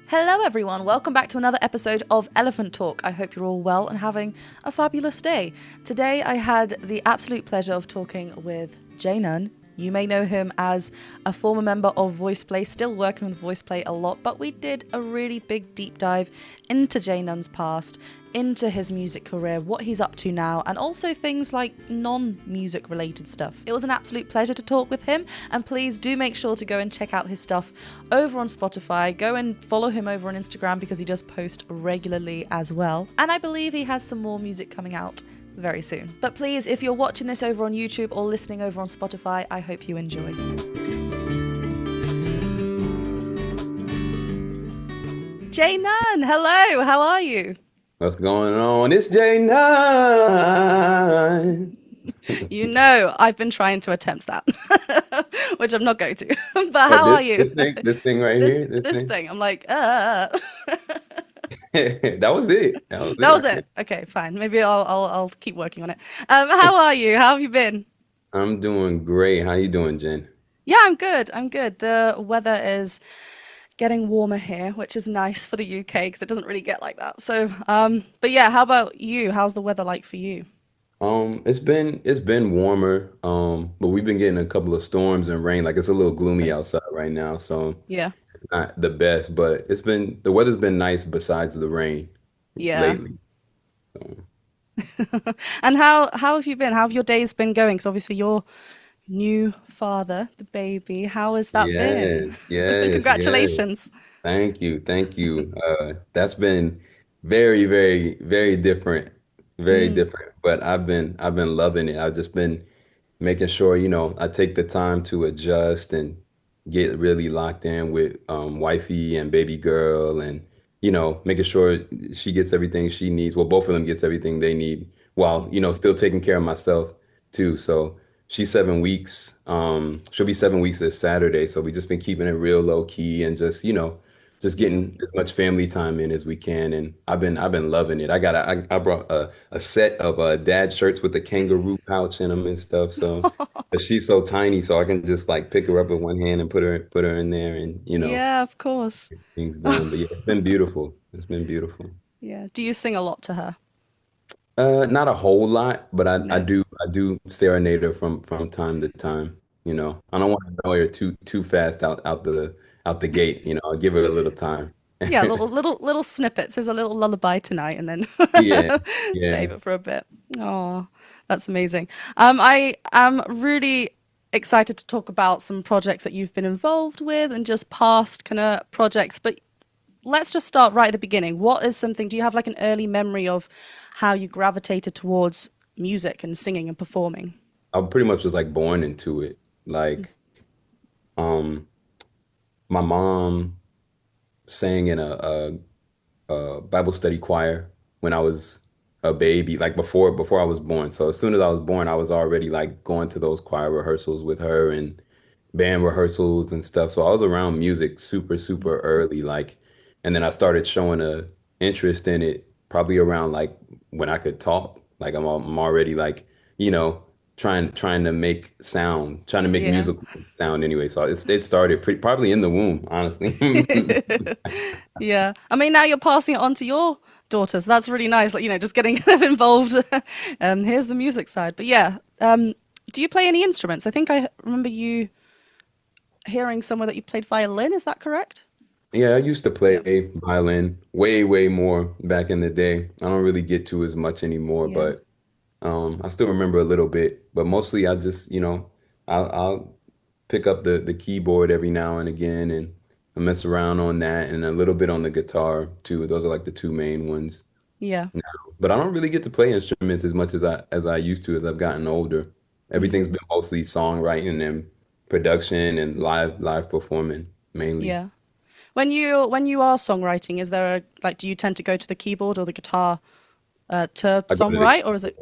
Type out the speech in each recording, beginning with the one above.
Hello everyone, welcome back to another episode of Elephant Talk. I hope you're all well and having a fabulous day. Today I had the absolute pleasure of talking with J.None. You may know him as a former member of VoicePlay, still working with VoicePlay a lot, but we did a really big deep dive into J.None's past, into his music career, what he's up to now, and also things like non-music related stuff. It was an absolute pleasure to talk with him, and please do make sure to go and check out his stuff over on Spotify. Go and follow him over on Instagram because he does post regularly as well. And I believe he has some more music coming out very soon. But please, if you're watching this over on YouTube or listening over on Spotify, I hope you enjoy. J.None, hello, how are you? What's going on? It's J.None. You know, I've been trying to attempt that, which I'm not going to. But What how are you? this thing right here, this This thing. thing, I'm like, That was it. That was That it was right it. there. Okay, fine. Maybe I'll keep working on it. How are you? How have you been? I'm doing great. How you doing, Jen? Yeah, I'm good. I'm good. The weather is getting warmer here, which is nice for the UK because it doesn't really get like that. So, but yeah, how about you? How's the weather like for you? It's been warmer. But we've been getting a couple of storms and rain. Like it's a little gloomy outside right now, so Yeah. it's not the best. But the weather's been nice besides the rain Yeah. lately. So, And how have you been? How have your days been going? Because obviously you're new father, the baby. How has that been? yes, yes, yes. Congratulations. Thank you, thank you. That's been very, very, very different, very Mm, different. But I've been loving it. I've just been making sure, I take the time to adjust and get really locked in with wifey and baby girl, and making sure she gets everything she needs. Well, both of them gets everything they need, while still taking care of myself too. So she's 7 weeks. She'll be 7 weeks this Saturday. So we just been keeping it real low key and just yeah. getting as much family time in as we can. And I've been loving it. I brought a set of dad shirts with the kangaroo pouch in them and stuff. So but she's so tiny, so I can just like pick her up with one hand and put her in there, and Yeah, of course. things done. But yeah, it's been beautiful. It's been beautiful. Yeah. Do you sing a lot to her? Not a whole lot, but I No. do serenade her from time to time. I don't want to annoy her too fast out the gate. I'll give her a little time. Yeah, little snippets. There's a little lullaby tonight, and then Yeah, save yeah. it for a bit. Oh, that's amazing. I am really excited to talk about some projects that you've been involved with and just past kind of projects. But let's just start right at the beginning. What is something? Do you have like an early memory of how you gravitated towards music and singing and performing? I pretty much was like born into it. Like, um, my mom sang in a Bible study choir when I was a baby, like before I was born. So as soon as I was born, I was already like going to those choir rehearsals with her and band rehearsals and stuff. So I was around music super, super early, like, and then I started showing a interest in it probably around like when I could talk. Like I'm already like, you know, trying to make sound, trying to make Yeah. musical sound anyway. So it started probably in the womb, honestly. Yeah. I mean, now you're passing it on to your daughters. That's really nice. Like, just getting them involved. Here's the music side. But yeah, do you play any instruments? I think I remember you hearing somewhere that you played violin. Is that correct? Yeah, I used to Yeah. play violin way, way more back in the day. I don't really get to as much anymore, Yeah. but I still remember a little bit. But mostly I just, I'll pick up the keyboard every now and again, and I mess around on that, and a little bit on the guitar too. Those are like the two main ones Yeah. now. But I don't really get to play instruments as much as I used to as I've gotten older. Mm. Everything's been mostly songwriting and production and live performing mainly. Yeah. When you are songwriting, is there a like do you tend to go to the keyboard or the guitar to I go to the songwrite, or is it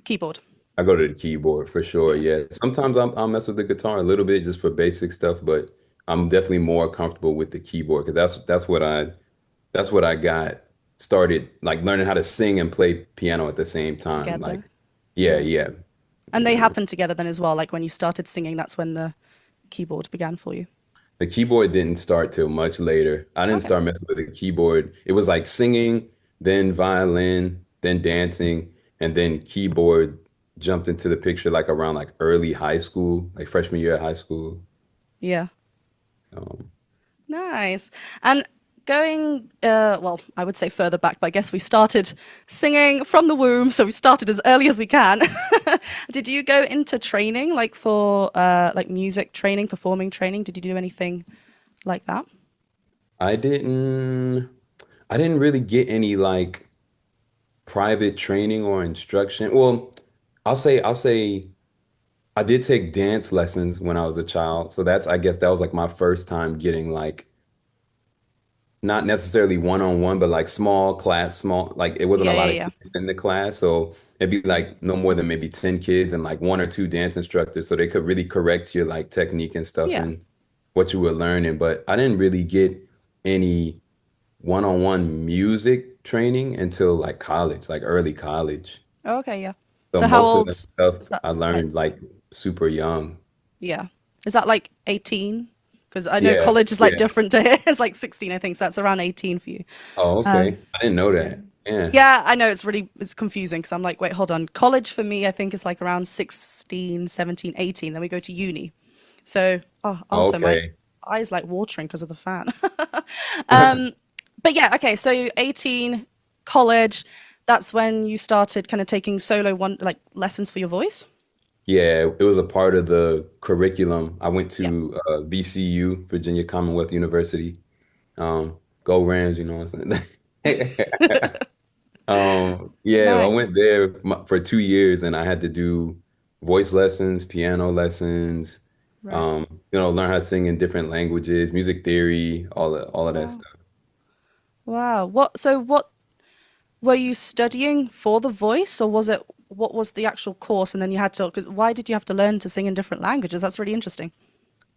keyboard? I go to the keyboard for sure. Yeah. Yeah. Sometimes I'll mess with the guitar a little bit just for basic stuff, but I'm definitely more comfortable with the keyboard because that's what I got started like learning how to sing and play piano at the same time. Like, Together. yeah, Yeah. yeah, And you they know. happen together then as well. Like when you started singing, that's when the keyboard began for you. The keyboard didn't start till much later. I didn't Okay. start messing with the keyboard. It was like singing, then violin, then dancing, and then keyboard jumped into the picture like around like early high school, like freshman year of high school. Yeah. Um, Nice. And going, well, I would say further back, but I guess we started singing from the womb, so we started as early as we can. Did you go into training, like for like music training, performing training? Did you do anything like that? I didn't I didn't really get any like private training or instruction. Well, I'll say I did take dance lessons when I was a child. So that's I guess that was like my first time getting like not necessarily one-on-one, but like small class, small, like it wasn't a Yeah, lot yeah, of yeah. kids in the class. So it'd be like no more than maybe 10 kids and like one or two dance instructors. So they could really correct your like technique and stuff Yeah. and what you were learning. But I didn't really get any one-on-one music training until like college, like early college. Oh, okay, yeah. So So how most of the old stuff was that? I Like, learned like super young. yeah. Is that like 18? Because I know Yeah, college is like yeah. different to here. It's like 16, I think. So that's around 18 for you. Oh, Um, okay. I didn't know that. Yeah. yeah, I know it's confusing because I'm like, wait, hold on. College for me, I think is like around 16, 17, 18. Then we go to uni. So, oh, also my Okay. eyes like watering because of the fan. Um, but yeah, okay. So 18, college, that's when you started kind of taking solo one like lessons for your voice. Yeah, it was a part of the curriculum. I went Yeah. to VCU, Virginia Commonwealth University. Go Rams, you know what I'm saying? Yeah, I Nice. went there for 2 years and I had to do voice lessons, piano lessons, Right. learn how to sing in different languages, music theory, all of that Wow. stuff. Wow. What were you studying for the voice, or was it what was the actual course? And then you had to, because why did you have to learn to sing in different languages? That's really interesting.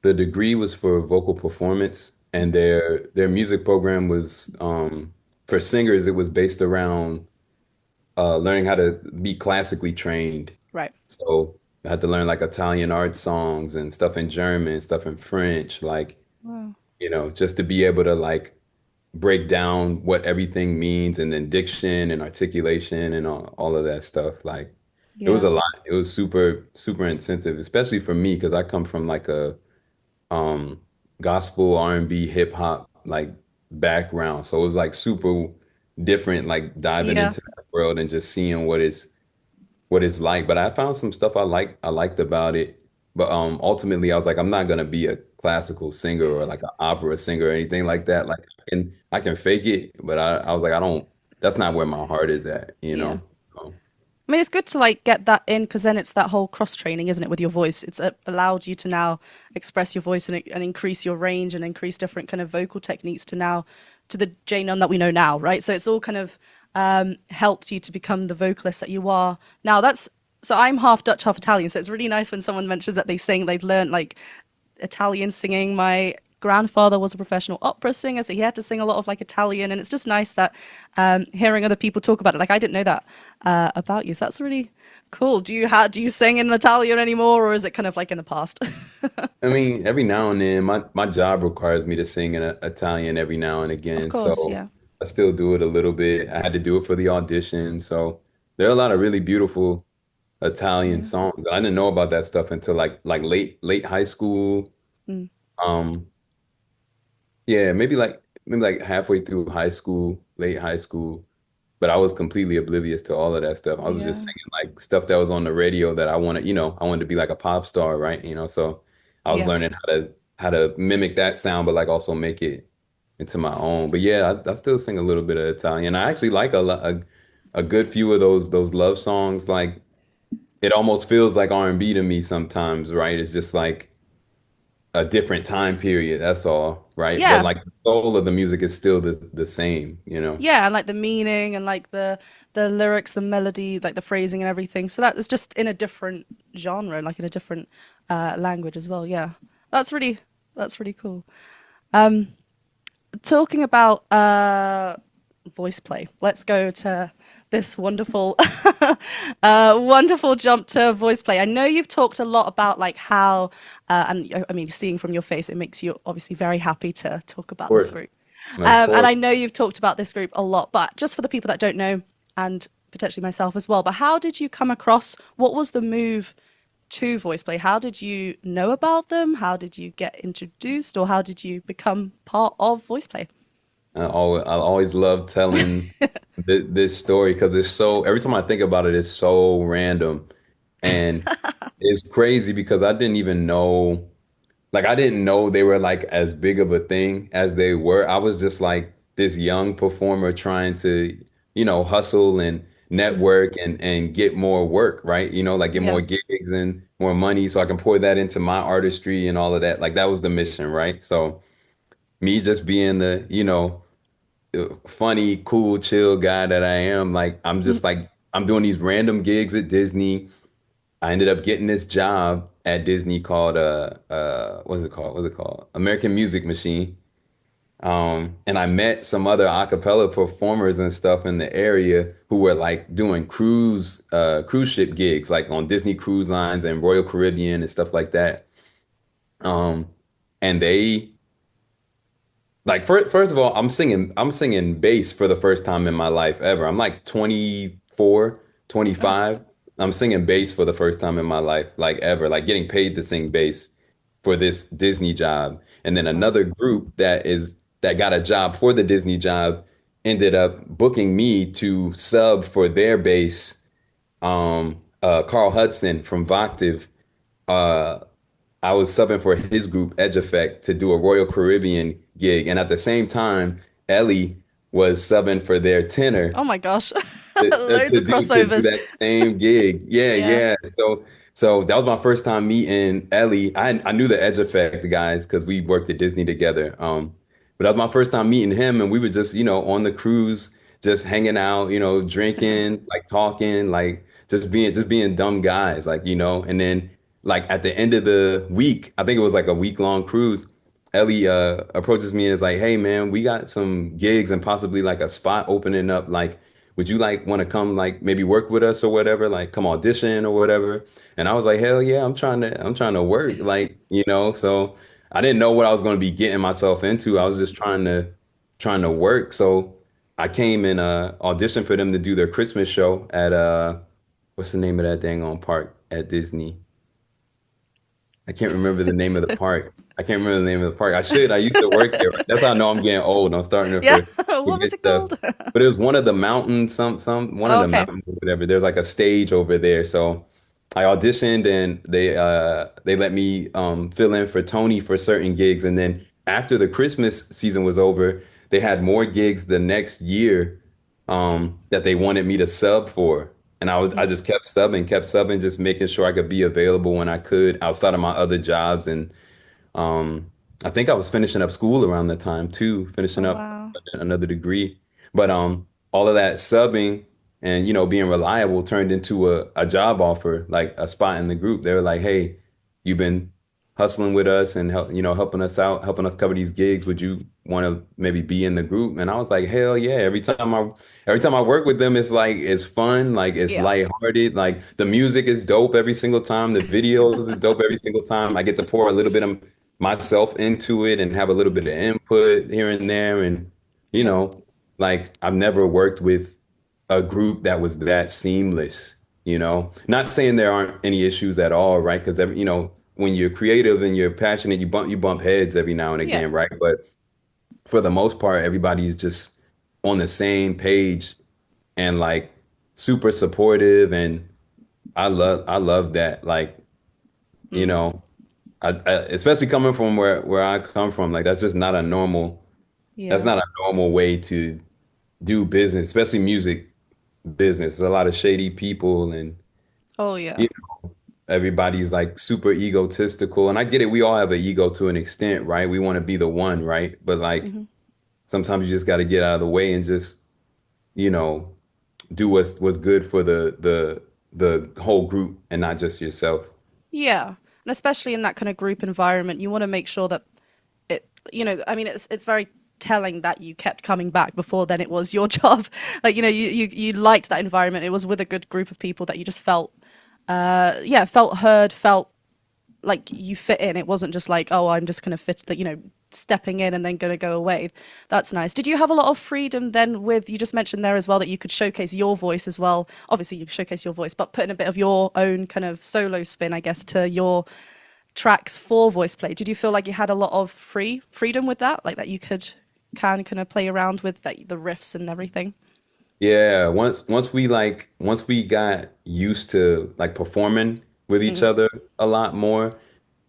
The degree was for vocal performance, and their music program was for singers. It was based around learning how to be classically trained. Right. So I had to learn like Italian art songs and stuff in German, stuff in French, like, Wow. just to be able to like break down what everything means and then diction and articulation and all of that stuff. Like it was Yeah. a lot. It was super, super intensive, especially for me because I come from like a um gospel R&B hip hop like background. So it was like super different like diving Yeah. into that world and just seeing what it's like. But I found some stuff I liked about it. But ultimately I was like I'm not gonna be a classical singer or like an opera singer or anything like that. Like I can fake it, but I was like I don't that's not where my heart is at, you Yeah. know. So, I mean, it's good to like get that in because then it's that whole cross training, isn't it, with your voice? It's allowed you to now express your voice and increase your range and increase different kind of vocal techniques to now to the J.None that we know now, right? So it's all kind of helped you to become the vocalist that you are now. That's so I'm half Dutch, half Italian, so it's really nice when someone mentions that they sing, they've learned like Italian singing. My grandfather was a professional opera singer, so he had to sing a lot of like Italian, and it's just nice that hearing other people talk about it. Like I didn't know that about you, so that's really cool. Do you sing in Italian anymore, or is it kind of like in the past? I mean, every now and then, my job requires me to sing in Italian every now and Of again. course, So yeah, I still do it a little bit. I had to do it for the audition. So there are a lot of really beautiful Italian yeah, songs. I didn't know about that stuff until like late high school. mm, Um, yeah, maybe like halfway through high school, late high school. But I was completely oblivious to all of that stuff. I was just yeah, singing like stuff that was on the radio that I wanted to be like a pop star, right? So I was yeah, learning how to mimic that sound, but like also make it into my own. But yeah, I still sing a little bit of Italian. I actually like a good few of those love songs. Like it almost feels like R&B to me sometimes, right? It's just like a different time period, that's all, right? But yeah, like the soul of the music is still the same. yeah, and like the meaning and like the lyrics, the melody, like the phrasing and everything. So that is just in a different genre, like in a different language as well. Yeah, that's really that's really cool. Talking about voice play, let's go to this wonderful, wonderful jump to voice play. I know you've talked a lot about like how, and I mean, seeing from your face, it makes you obviously very happy to talk Of about this course, group. of And course. I know you've talked about this group a lot, but just for the people that don't know, and potentially myself as well, but how did you come across? What was the move to voice play? How did you know about them? How did you get introduced, or how did you become part of voice play? I always love telling this story because it's so, every time I think about it, it's so random. And it's crazy because I didn't even know, like, I didn't know they were like as big of a thing as they were. I was just like this young performer trying to, hustle and Mm, network and get more work, right? Like get yeah. more gigs and more money so I can pour that into my artistry and all of that. Like that was the mission, right? So me just being the, funny, cool, chill guy that I am, like I'm Mm. just like I'm doing these random gigs at Disney. I ended up getting this job at Disney called what's it called? What's it called? American Music Machine. And I met some other a cappella performers and stuff in the area who were like doing cruise ship gigs, like on Disney Cruise Lines and Royal Caribbean and stuff like that. Um, and they like first of all, I'm singing bass for the first time in my life ever. I'm like 24, Oh, 25. I'm singing bass for the first time in my life, like ever, like getting paid to sing bass for this Disney job. And then wow. another group that got a job for the Disney job ended up booking me to sub for their bass. Carl Hudson from Voctive. Uh, I was subbing for his group Edge Effect to do a Royal Caribbean gig, and at the same time, Ellie was subbing for their tenor Oh my gosh. to, Loads of to do crossovers. that same gig. Yeah, Yeah. yeah. So that was my first time meeting Ellie. I knew the Edge Effect guys because we worked at Disney together. But that was my first time meeting him, and we were just on the cruise, just hanging out, drinking, like talking, like just being dumb guys, like And then like at the end of the week, I think it was like a week long cruise. Ellie approaches me and is like, "Hey man, we got some gigs and possibly like a spot opening up. Like, would you like want to come like maybe work with us or whatever? Like come audition or whatever?" And I was like, "Hell yeah, I'm trying to work." Like, so I didn't know what I was going to be getting myself into. I was just trying to work. So I came and auditioned for them to do their Christmas show at what's the name of that dang on park at Disney? I can't remember the name of the park. I can't remember the name of the park. I should. I used to work there. That's how I know I'm getting old. I'm starting to Yeah. What was forget it stuff. called? But it was one of the mountains, some one of Oh, the okay. mountains or whatever. There's like a stage over there. So I auditioned and they let me fill in for Tony for certain gigs. And then after the Christmas season was over, they had more gigs the next year that they wanted me to sub for. And I Mm. just kept subbing, just making sure I could be available when I could outside of my other jobs. And I think I was finishing up school around that time too, finishing Oh, up wow. another degree. But all of that subbing and being reliable turned into a job offer, like a spot in the group. They were like, "Hey, you've been hustling with us and helping us out, helping us cover these gigs. Would you want to maybe be in the group?" And I was like, "Hell yeah!" Every time I work with them, it's like it's fun, like it's Yeah. lighthearted, like the music is dope every single time, the videos is dope every single time. I get to pour a little bit of myself into it and have a little bit of input here and there. And, you Yeah. know, like I've never worked with a group that was that seamless. Not saying there aren't any issues at all, right? Because when you're creative and you're passionate, you bump heads every now and Yeah. again, right? But for the most part, everybody's just on the same page and like super supportive. And I love that. Like, you Mm. know, especially coming from where I come from, like that's Yeah. not a normal way to do business, especially music business. There's a lot of shady people and Oh, you yeah. know, everybody's like super egotistical. And I get it, we all have an ego to an extent, right? We want to be the one, right? But like Hmm. sometimes you just got to get out of the way and just, you know, do what's good for the whole group and not just yourself. Yeah. And especially in that kind of group environment, you want to make sure that I mean, it's very telling that you kept coming back before then it was your job. Like, you liked that environment. It was with a good group of people that you just felt, yeah, felt heard, felt like you fit in. It wasn't just like, oh, I'm just going to fit, like, stepping in and then going to go away. That's nice. Did you have a lot of freedom then with, you just mentioned there as well that you could showcase your voice as well. Obviously, you showcase your voice, but putting a bit of your own kind of solo spin, I guess, to your tracks for voice play. Did you feel like you had a lot of freedom with that? Like that you can kind of play around with the riffs and everything? Yeah, once we got used to like performing with each Mm, other a lot more,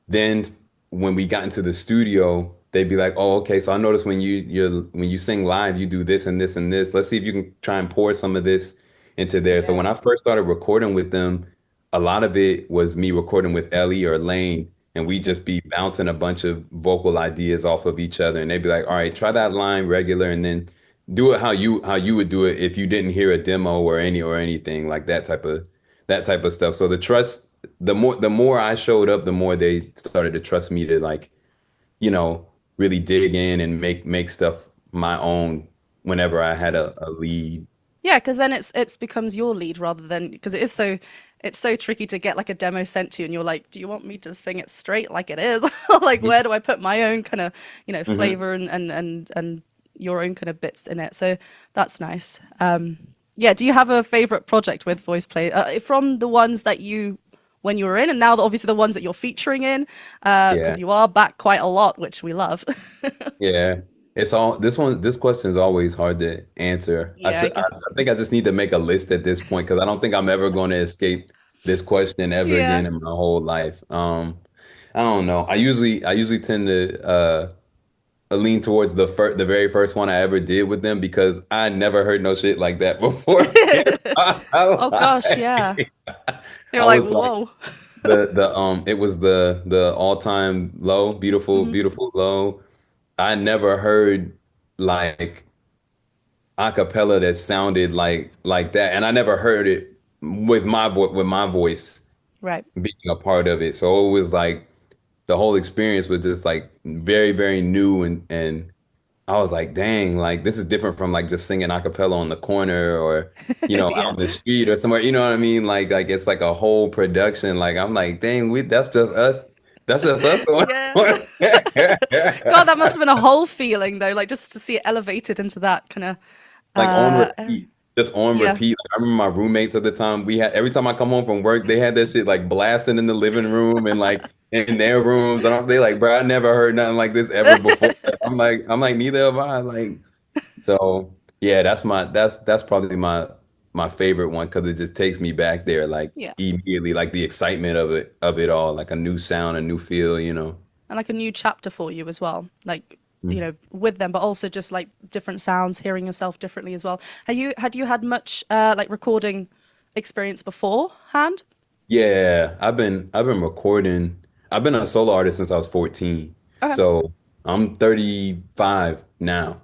then when we got into the studio, they'd be like, "Oh, okay, so I noticed when you sing live, you do this and this and this. Let's see if you can try and pour some of this into there." So yeah. when I first started recording with them, a lot of it was me recording with Ellie or Lane, and we Mhm. just be bouncing a bunch of vocal ideas off of each other, and they'd be like, "All right, try that line regular, and then do it how you would do it if you didn't hear a demo or anything like that type of stuff." So the trust, the more I showed up, the more they started to trust me to like, you know, really dig in and make stuff my own whenever I That's had nice. a lead. Yeah, because then it's becomes your lead rather than, because it's so tricky to get like a demo sent to you and you're like, do you want me to sing it straight like it is? Or like where do I put my own kind of, Hmm. flavor and your own kind of bits in it? So that's nice. Yeah, do you have a favorite project with voice play from the ones that you when you were in, and now obviously the ones that you're featuring in, Yeah. because you are back quite a lot, which we love. Yeah. It's all this question is always hard to answer. I Yeah, I should I, guess. I think I just need to make a list at this point because I don't think I'm ever going to escape this question ever Yeah. again in my whole life. I don't know. I usually tend to lean towards the very first one I ever did with them because I never heard no shit like that before in my Oh gosh, life. yeah. They were I like, was like whoa. it was the all-time low, beautiful, Hmm. beautiful low. I never heard like a cappella that sounded like that, and I never heard it with my voice Right. being a part of it. So it was like the whole experience was just like very, very new and I was like, dang, like this is different from like just singing a cappella on the corner or Yeah. out in the street or somewhere. You know what I mean? Like it's like a whole production. Like I'm like, dang, we that's just us. That's just us. Yeah. God, that must have been a whole feeling though, like just to see it elevated into that kind of Like on area. repeat, just on Yeah. repeat. Like, I remember my roommates at the time. We had every time I come home from work, they had that shit like blasting in the living room and like in their rooms. And they like, bro, I never heard nothing like this ever before. I'm like, neither have I. Like, so yeah, that's probably my favorite one because it just takes me back there like Yeah. immediately, like the excitement of it all, like a new sound, a new feel. And like a new chapter for you as well. Like, Mm. with them, but also just like different sounds, hearing yourself differently as well. Had you had much like recording experience beforehand? Yeah, I've been recording. I've been a solo artist since I was 14. Okay. So I'm 35 now.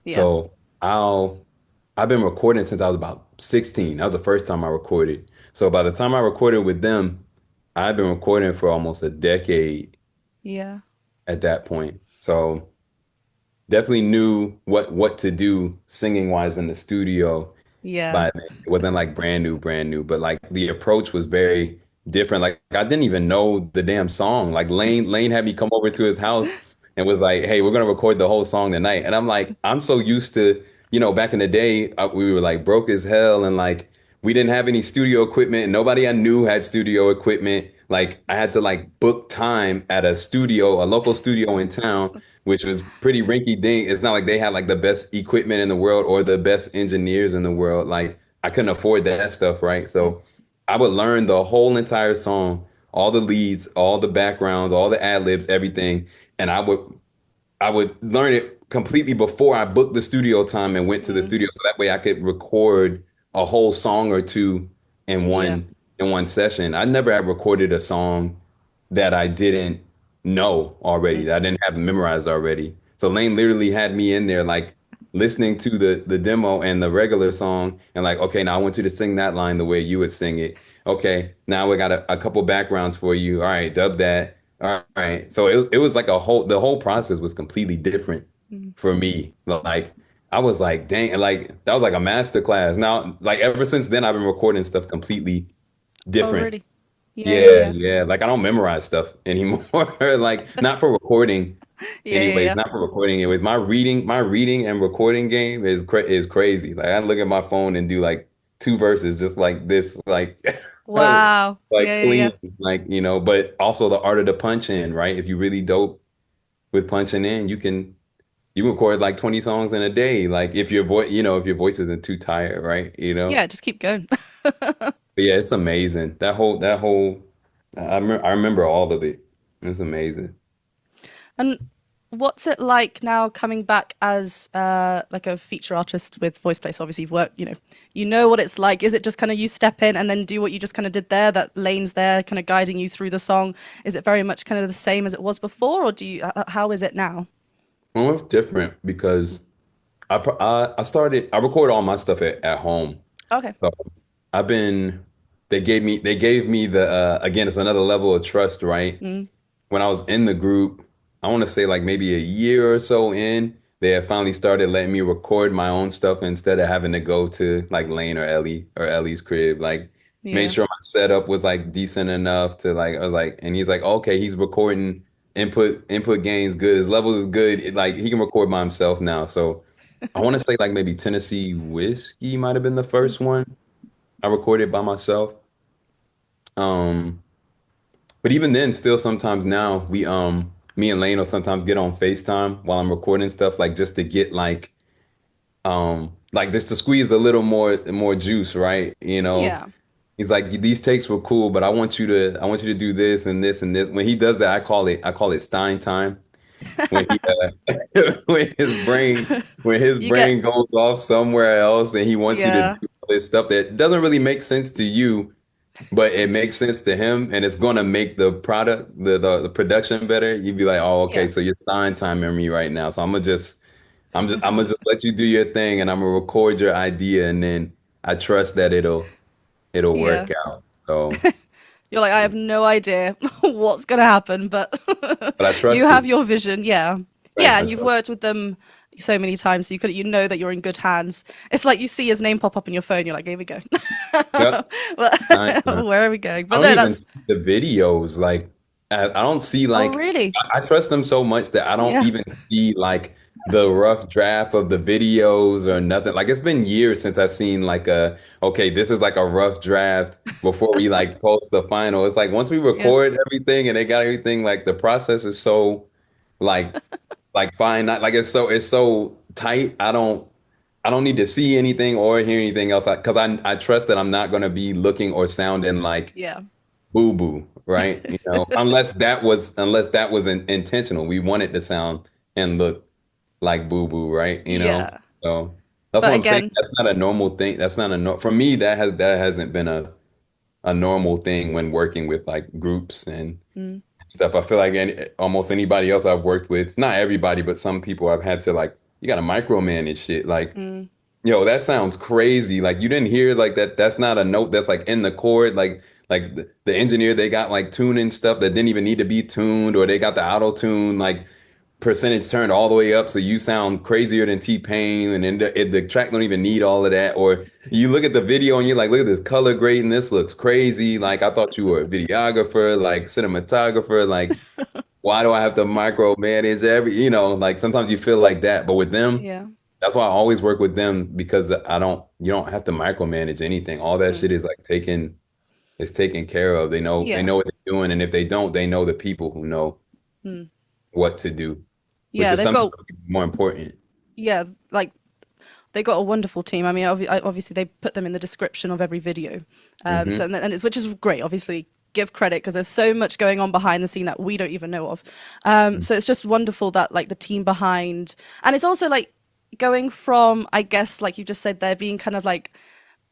Yeah. So I've been recording since I was about 16. That was the first time I recorded. So by the time I recorded with them, I've been recording for almost a decade Yeah. at that point. So definitely knew what to do singing wise in the studio Yeah. by then. It wasn't like brand new, but like the approach was very different. Like I didn't even know the damn song. Like Lane had me come over to his house and was like, "Hey, we're gonna record the whole song tonight." And I'm like, I'm so used to, back in the day, we were like broke as hell and like we didn't have any studio equipment. And nobody I knew had studio equipment. Like I had to like book time at a studio, a local studio in town, which was pretty rinky dink. It's not like they had like the best equipment in the world or the best engineers in the world. Like I couldn't afford that stuff, right? So I would learn the whole entire song, all the leads, all the backgrounds, all the ad libs, everything, and I would learn it completely before I booked the studio time and went to the Mm, studio, so that way I could record a whole song or two in yeah. one session. I never had recorded a song that I didn't know already, Mm, that I didn't have memorized already. So Lane literally had me in there like listening to the demo and the regular song and like, okay, now I want you to sing that line the way you would sing it. Okay, now we got a couple backgrounds for you. All right, dub that. All right. So it was like the whole process was completely different. Mm. for me. Like I was like, dang, like that was like a master class. Now, like ever since then, I've been recording stuff completely Oh, different. really? Yeah, yeah, Yeah, yeah. yeah. Like I don't memorize stuff anymore. Like not for recording Yeah, yeah, anyways, yeah. not for recording anyways. My reading and recording game is crazy. Like I look at my phone and do like two verses just like this, like Wow. like Yeah, yeah, yeah. clean, like but also the art of the punch in, right? If you really dope with punching in, you can record like 20 songs in a day. Like if your voice isn't too tired, right? Yeah, just keep going. But yeah, it's amazing. That whole I remember all of it. It's amazing. And what's it like now coming back as like a feature artist with VoicePlay? So obviously you've worked, you know what it's like. Is it just kind of you step in and then do what you just kind of did there? That lane's there, kind of guiding you through the song. Is it very much kind of the same as it was before, or how is it now? Well, it's different because I record all my stuff at home. Okay. So I've been they gave me the again, it's another level of trust, right? Mm, When I was in the group, I want to say like maybe a year or so in, they had finally started letting me record my own stuff instead of having to go to like Lane or Ellie's crib. Like made yeah. sure my setup was like decent enough to like I was like, and he's like, okay, he's recording input gains good, his levels is good. Like he can record by himself now. So I want to say like maybe Tennessee Whiskey might have been the Mm, first one I recorded by myself. Um, but even then, still sometimes now me and Lane will sometimes get on FaceTime while I'm recording stuff, like just to get like just to squeeze a little more juice, right? yeah. He's like, these takes were cool, but I want you to do this and this and this. When he does that, I call it Stein time. When he when his You get brain goes off somewhere else and he wants you to do yeah. all this stuff that doesn't really make sense to you, but it makes sense to him and it's gonna make the product, the production better. You'd be like, oh, okay, Yeah. so you're Stein timing me right now. So I'm gonna just let you do your thing and I'm gonna record your idea and then I trust that it'll Yeah. work out. So, You're like, I have no idea what's going to happen, but but I you trust have it. your vision. Yeah. Right. Yeah. I And you've trust. worked with them so many times. So you know that you're in good hands. It's like you see his name pop up on your phone. You're like, here we go. Yep. Stein time. Where are we going? I But don't no, even that's, see the videos. Like, I don't see oh, like really? I trust them so much that I don't Yeah. even see like the rough draft of the videos or nothing. Like, it's been years since I've seen like okay, this is like a rough draft before we like post the final. It's like once we Yeah. record everything and they got everything, like the process is so like fine, not like it's so tight. I don't need to see anything or hear anything else because I trust that I'm not going to be looking or sounding like Yeah. boo boo, right? Unless that was intentional. We want it to sound and look like boo boo, right? Yeah. So that's But what I'm saying. again, That's not a normal thing. That's not a no for me. That hasn't been a normal thing when working with like groups and mm, stuff. I feel like almost anybody else I've worked with, not everybody, but some people I've had to like, you got to micromanage shit. Like, mm, yo, that sounds crazy. Like you didn't hear like that. That's not a note that's like in the chord. Like the engineer, they got like tuning stuff that didn't even need to be tuned, or they got the auto tune like percentage turned all the way up, so you sound crazier than T-Pain, and then the track don't even need all of that. Or you look at the video and you're like, look at this color grading. This looks crazy. Like I thought you were a videographer, like cinematographer. Like why do I have to micromanage like sometimes you feel like that, but with them. yeah. That's why I always work with them because you don't have to micromanage anything. All that Mm, shit is taken care of. They know yeah. what they're doing, and if they don't, they know the people who know Mm. what to do, which Yeah. is They've sometimes got, more important. yeah, like they got a wonderful team. I mean, obviously they put them in the description of every video, Hmm. so and it's which is great. Obviously, give credit because there's so much going on behind the scene that we don't even know of. So it's just wonderful that like the team behind, and it's also like going from I guess like you just said there being kind of like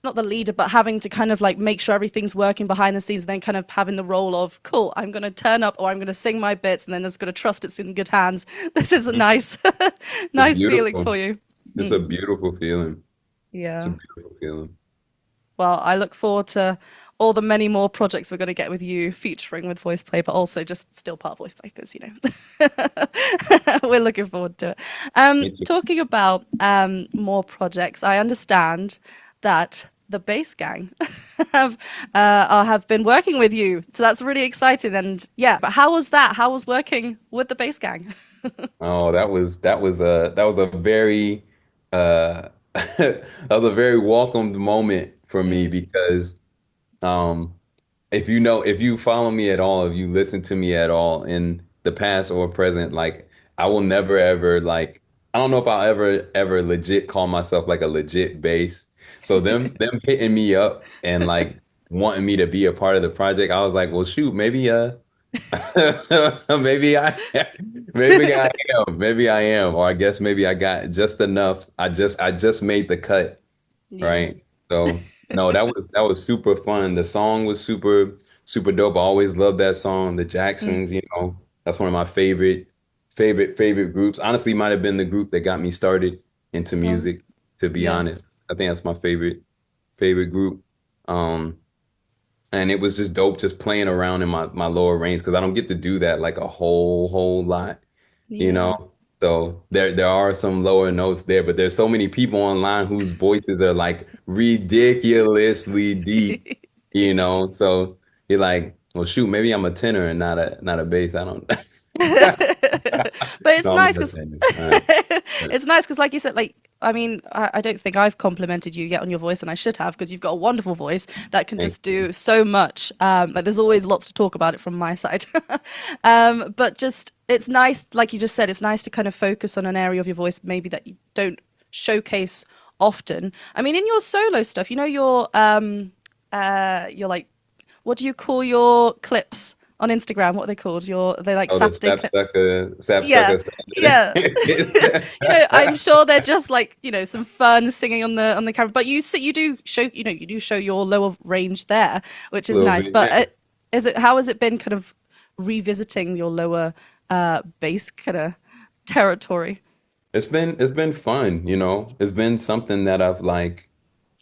not the leader, but having to kind of like make sure everything's working behind the scenes, and then kind of having the role of cool. I'm going to turn up or I'm going to sing my bits, and then just going to trust it's in good hands. This is a nice, It's nice feeling beautiful. for you. It's a beautiful feeling. It's a Yeah. beautiful feeling. Well, I look forward to all the many more projects we're going to get with you featuring with VoicePlay, but also just still part of VoicePlay because, we're looking forward to it. Me too. Talking about more projects, I understand that the Bass Gang have been working with you, so that's really exciting. And yeah, but how was that? How was working with the Bass Gang? Oh, that was a very that was a very welcomed moment for me Mm, because um if you follow me at all, if you listen to me at all in the past or present, like I will never ever like I don't know if I'll ever legit call myself like a legit bass. So them hitting me up and like wanting me to be a part of the project, I was like, well shoot, maybe maybe maybe I am, or I guess maybe I got just enough. I just made the cut, yeah. right? So no, that was super fun. The song was super dope. I always loved that song. The Mm. Jacksons, that's one of my favorite groups. Honestly, might have been the group that got me started into Oh, music, to be yeah. honest. I think that's my favorite group. Um, and it was just dope just playing around in my lower range because I don't get to do that like a whole lot, you Yeah. know. So there are some lower notes there, but there's so many people online whose voices are like ridiculously deep, So you're like, well, shoot, maybe I'm a tenor and not a bass. I don't. But it's No, I'm nice not a because tenor. All right. it's nice because, like you said, like I mean, I don't think I've complimented you yet on your voice, and I should have because you've got a wonderful voice that can Thank just you. do so much. Like there's always lots to talk about it from my side, but just it's nice, like you just said, it's nice to kind of focus on an area of your voice maybe that you don't showcase often. I mean, in your solo stuff, you're like what do you call your clips on Instagram? What are they called? They're like Oh, the Saturday clips. sap Yeah, sucker yeah. Saturday. I'm sure they're just like some fun singing on the camera. But you do show you do show your lower range there, which A is little nice. bit, But yeah. is it how has it been kind of revisiting your lower bass kind of territory? It's been fun, It's been something that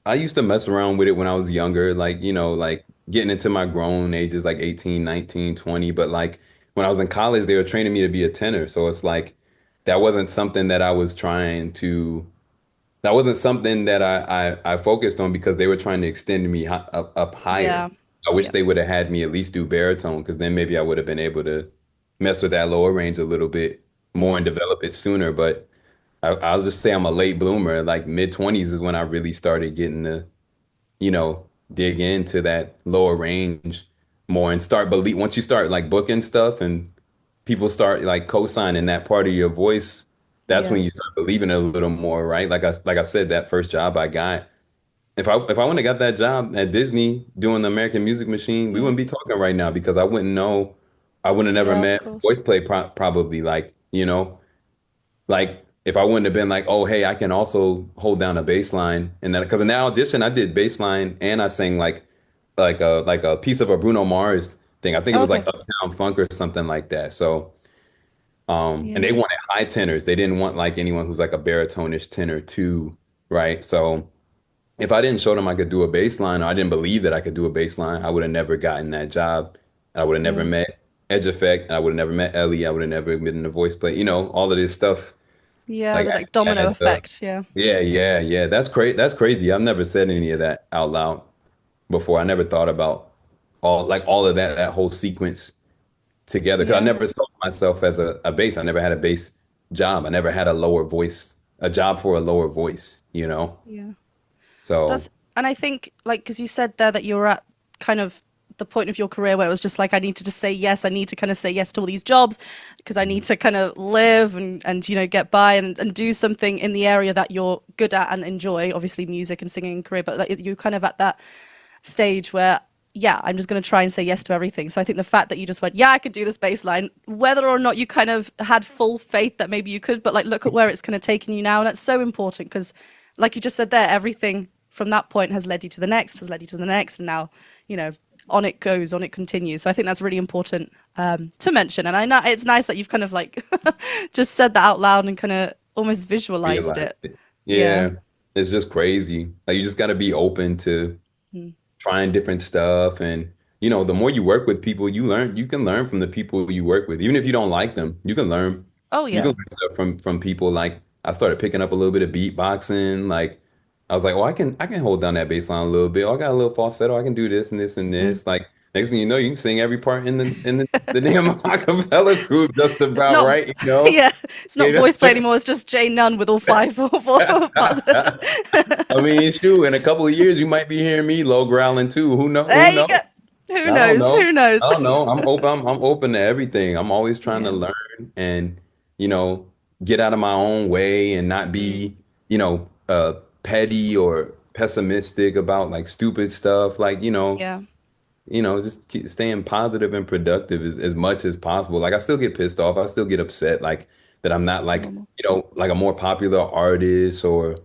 I used to mess around with it when I was younger, like, like getting into my grown ages, like 18, 19, 20. But like when I was in college, they were training me to be a tenor. So it's like that wasn't something that wasn't something that I focused on because they were trying to extend me up higher. Yeah, I wish yeah, they would have had me at least do baritone because then maybe I would have been able to mess with that lower range a little bit more and develop it sooner. But I'll just say I'm a late bloomer. Like mid 20s is when I really started getting to, dig into that lower range more and start believe once you start like booking stuff and people start like co-signing that part of your voice, that's yeah. when you start believing it a little more, right? Like I said, that first job I got. If I wouldn't have got that job at Disney doing the American Music Machine, we Mm. wouldn't be talking right now because I wouldn't know. I would have never Yeah, of met course. VoicePlay probably like if I wouldn't have been like, oh, hey, I can also hold down a bass line. And then because in that audition I did bass line and I sang like a piece of a Bruno Mars thing. I think it Oh, was okay. like Uptown Funk or something like that. So and Yeah, they wanted high tenors. They didn't want like anyone who's like a baritonish tenor too, right? So if I didn't show them I could do a bass line or I didn't believe that I could do a bass line, I would have never gotten that job. I would have never yeah, met Edge Effect. I would have never met Ellie. I would have never been in the voice play. All of this stuff yeah. like The like domino adds up. effect. Yeah, Yeah, yeah, yeah. That's crazy. That's crazy. I've never said any of that out loud before. I never thought about all of that whole sequence together because I yeah, never saw myself as a bass. I never had a bass job. I never had a job for a lower voice. yeah. That's So and I think like because you said there that you were at kind of the point of your career where it was just like I need to just say yes. I need to kind of say yes to all these jobs because I need to kind of live and get by and do something in the area that you're good at and enjoy. Obviously, music and singing and career, but like, you kind of at that stage where. Yeah, I'm just going to try and say yes to everything. So I think the fact that you just went, yeah, I could do this bass line, whether or not you kind of had full faith that maybe you could, but like look at where it's kind of taken you now. And that's so important because, like you just said there, everything from that point has led you to the next, has led you to the next, and now you know on it goes, on it continues. So I think that's really important to mention. And I know it's nice that you've kind of like just said that out loud and kind of almost visualized realize it. it. Yeah, Yeah, it's just crazy. Like you just got to be open to mm. trying different stuff. And, the more you work with people, you can learn from the people you work with. Even if you don't like them, Oh you can yeah. learn stuff from people. Like I started picking up a little bit of beatboxing. Like I was like, oh, I can hold down that bass line a little bit. Oh, I got a little falsetto. I can do this and this and Mm. this. Like next thing you know, you can sing every part in the damn acapella group just It's about not, right, you know? yeah, it's not You voice play know? anymore. It's just J.None with all five or four parts. I mean, shoot, in a couple of years, you might be hearing me low growling too. Who know? Who There you knows? go. Who I don't knows? know. Who knows? I don't know. I'm open. I'm open to everything. I'm always trying to Yeah. learn and, you know, get out of my own way and not Mm. be, petty or pessimistic about like stupid stuff. Like, Yeah. just keep staying positive and productive as much as possible. Like I still get pissed off. I still get upset, like that I'm not It's like, normal. like a more popular artist or,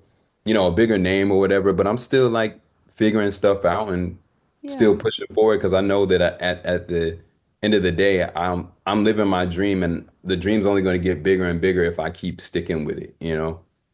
a bigger name or whatever, but I'm still like figuring stuff out and still Yeah. pushing forward because I know that at the end of the day, I'm living my dream and the dream's only going to get bigger and bigger if I keep sticking with it.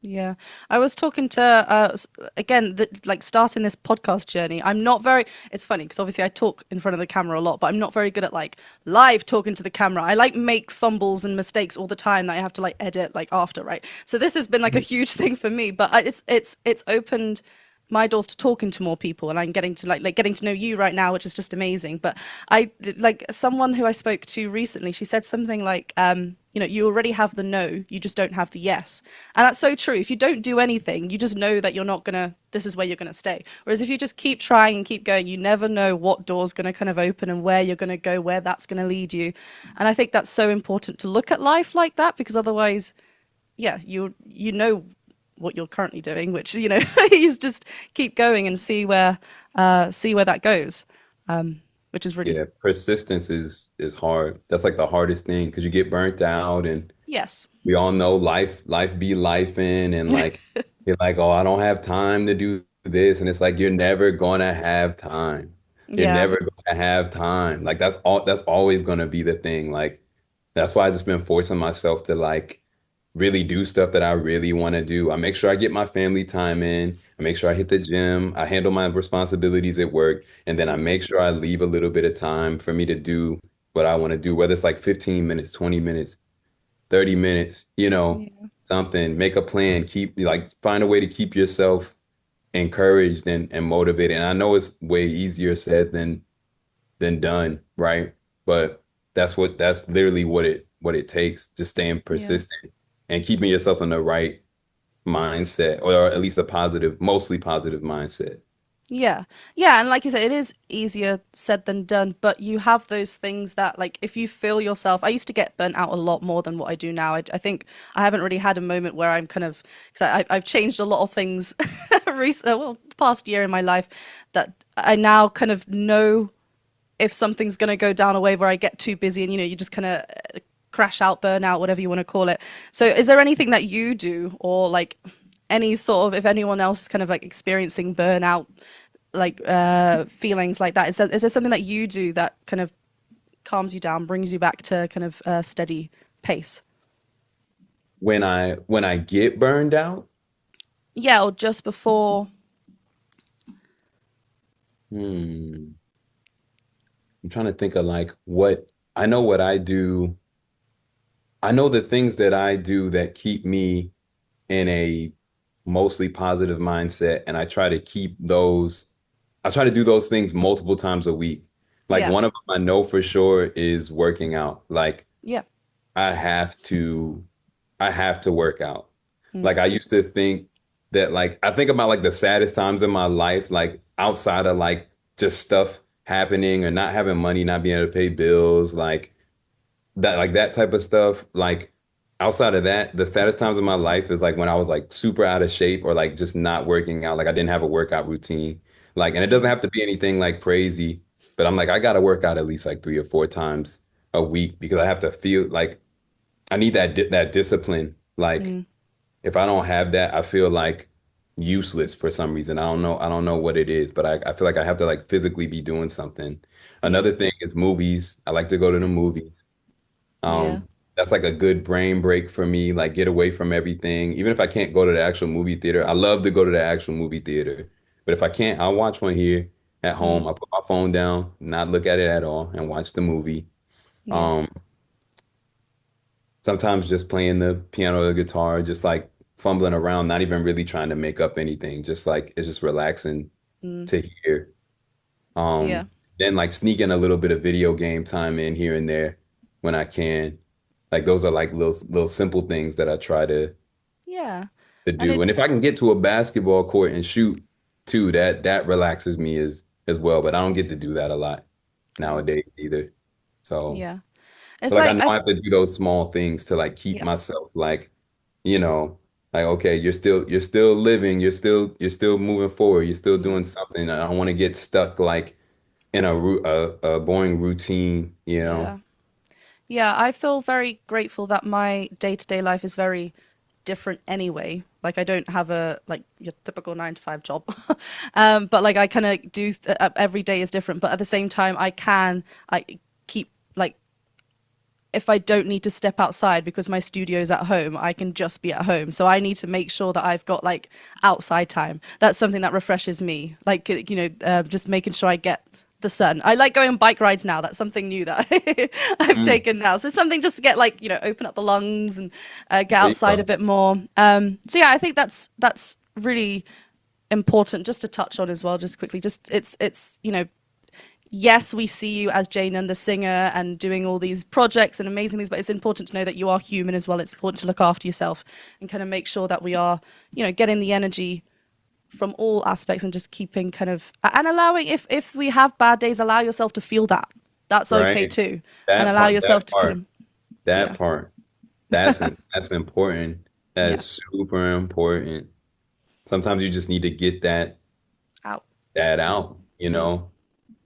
Yeah, I was talking to again, like starting this podcast journey. I'm not very. It's funny because obviously I talk in front of the camera a lot, but I'm not very good at like live talking to the camera. I like make fumbles and mistakes all the time that I have to like edit like after, right? So this has been like a huge thing for me, but it's opened my doors to talking to more people, and I'm getting to like getting to know you right now, which is just amazing. But I like someone who I spoke to recently, she said something like you already have the no, you just don't have the yes. And that's so true. If you don't do anything, you just know that you're not gonna, this is where you're gonna stay. Whereas if you just keep trying and keep going, you never know what door's gonna kind of open and where you're gonna go, where that's gonna lead you. And I think that's so important to look at life like that, because otherwise, yeah, you know what you're currently doing, which is just keep going and see where that goes, which is really Yeah, persistence is hard. That's like the hardest thing because you get burnt out and yes, we all know life be life in and like you're like, oh, I don't have time to do this. And it's like you're never gonna have time. You're yeah, never gonna have time. Like that's always gonna be the thing. Like that's why I just been forcing myself to like really do stuff that I really want to do. I make sure I get my family time in. I make sure I hit the gym. I handle my responsibilities at work. And then I mm, make sure I leave a little bit of time for me to do what I want to do, whether it's like 15 minutes, 20 minutes, 30 minutes, yeah, something, make a plan, keep like find a way to keep yourself encouraged and motivated. And I know it's way easier said than done, right? But that's literally what it takes, just staying yeah. persistent and keeping yourself in the right mindset, or at least a positive, mostly positive mindset. Yeah. Yeah, and like you said, it is easier said than done, but you have those things that like if you feel yourself, I used to get burnt out a lot more than what I do now. I think I haven't really had a moment where I'm kind of, because I've changed a lot of things recent, well, the past year in my life, that I now kind of know if something's going to go down a way where I get too busy and you just kind of crash out, burn out, whatever you want to call it. So is there anything that you do, or like any sort of, if anyone else is kind of like experiencing burnout, like feelings like that, is there something that you do that kind of calms you down, brings you back to kind of a steady pace? When I get burned out, Yeah, or just before. hmm, I'm trying to think of like what I know what I do. I know the things that I do that keep me in a mostly positive mindset, and I try to do those things multiple times a week. Like Yeah, one of them I know for sure is working out. Like yeah, I have to I have to work out. mm, Like I used to think that like I think about like the saddest times in my life, like outside of like just stuff happening or not having money, not being able to pay bills, like that type of stuff. Like outside of that, the saddest times of my life is like when I was like super out of shape or like just not working out. Like I didn't have a workout routine. Like, and it doesn't mm, have to be anything like crazy, but I'm like, I gotta work out at least like 3 or 4 times a week because I have to feel like I need that discipline. Like mm, if I don't have that, I feel like useless for some reason. I don't know what it is, but I feel like I have to like physically be doing something. yeah, Another thing is movies. I like to go to the movies. yeah, That's like a good brain break for me, like get away from everything. Even if I can't go to the actual movie theater, I love to go to the actual movie theater. But if I can't, I'll watch one here at Mm, home. I put my phone down, not look at it at all, and watch the movie. yeah. Um, Sometimes just playing the piano or the guitar, just like fumbling around, not even really trying to make up anything. Just like it's just relaxing Mm, to hear. yeah. Then like sneaking a little bit of video game time in here and there when I can. Like those are like little simple things that I try Yeah. to And do. it And if I can get to a basketball court and shoot too, that relaxes me as well. But I don't get to do that a lot oh, nowadays either. So yeah. but It's like I like know I have to do those small things to like keep yeah. myself like, you know, like okay, you're still living, you're still moving forward, you're still Mm, doing something. I don't want to get stuck like in a boring routine, you know. yeah. Yeah, I feel very grateful that my day-to-day life is very different anyway. Like I don't have a like your typical 9 to 5 job. But like I kind of do every day is different, but at the same time I keep like if I don't need to step outside because my studio's at home, I can just be at home. So I need to make sure that I've got like outside time. That's something that refreshes me. Like, just making sure I get the sun. I like going on bike rides now. That's something new that I've Mm, taken now. So something just to get like, open up the lungs and get there you outside a go. bit more. So yeah, I think that's really important just to touch on as well, just quickly. Just it's yes, we see you as J.None, the singer, and doing all these projects and amazing things, but it's important to know that you are human as well. It's important to look after yourself and kind of make sure that we are, getting the energy from all aspects and just keeping kind of and allowing if we have bad days, allow yourself to feel that. That's okay Right. too, and That allow part, yourself that to kind part, of that yeah, part. That's important. yeah, That's super important. Sometimes you just need to get out. that out, you Mm. know.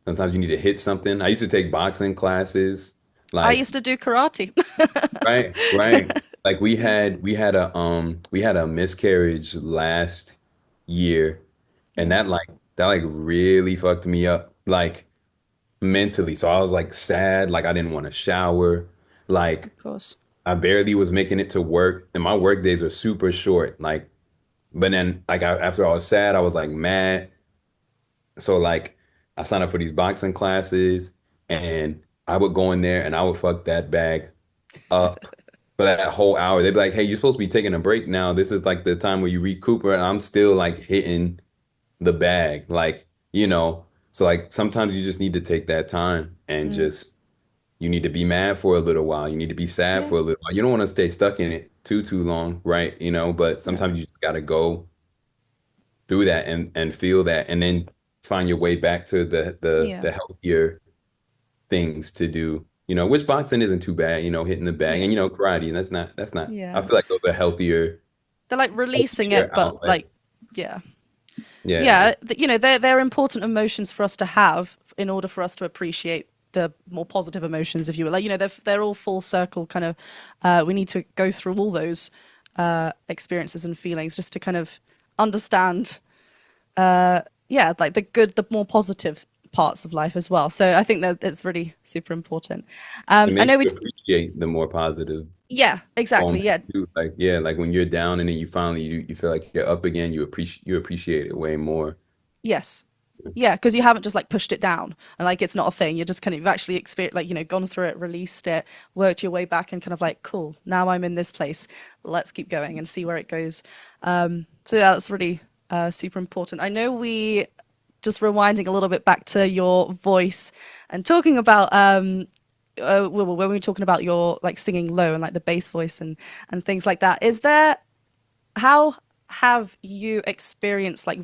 Sometimes you need to hit something. I used to take boxing classes, I like used to do karate. right. Like we had a miscarriage last year, and Mm, that like really fucked me up, like mentally. So I was like sad, like I didn't want to shower, like of course. I barely was making it to work, and my work days are super short. Like, but then like after I was sad, I was like mad. So like I signed up for these boxing classes and I would go in there and I would fuck that bag up for that whole hour. They'd be like, "Hey, you're supposed to be taking a break now. This is like the time where you recuperate." And I'm still like hitting the bag, like, you know. So like sometimes you just need to take that time and Mm, just you need to be mad for a little while. You need to be sad yeah, for a little while. You don't want to stay stuck in it too long, right? You know, but no, sometimes you just gotta go through that and feel that and then find your way back to yeah, the healthier things to do. You know, which boxing isn't too bad, hitting the bag and yeah, karate, and that's not I yeah. feel like those are They're like releasing healthier it, but like outlets. yeah. Yeah. Yeah, they're important emotions for us to have in order for us to appreciate the more positive emotions, if you will. Like, they're all full circle kind of. We need to go through all those experiences and feelings just to kind of understand. Yeah, like the good, the more positive parts of life as well. So I think that it's really super important. It I makes know we. you appreciate the more positive Yeah, exactly. moments Yeah, too. Like yeah, like when you're down and then you finally you feel like you're up again, you appreciate it way more. yes. Yeah, because you haven't just like pushed it down and like it's not a thing. You're just kind of you've actually experienced like gone through it, released it, worked your way back, and kind of like cool. Now I'm in this place. Let's keep going and see where it goes. So yeah, that's really super important. I know we just rewinding a little bit back to your voice and talking about when we were talking about your like singing low and like the bass voice and things like that. Is there how have you experienced like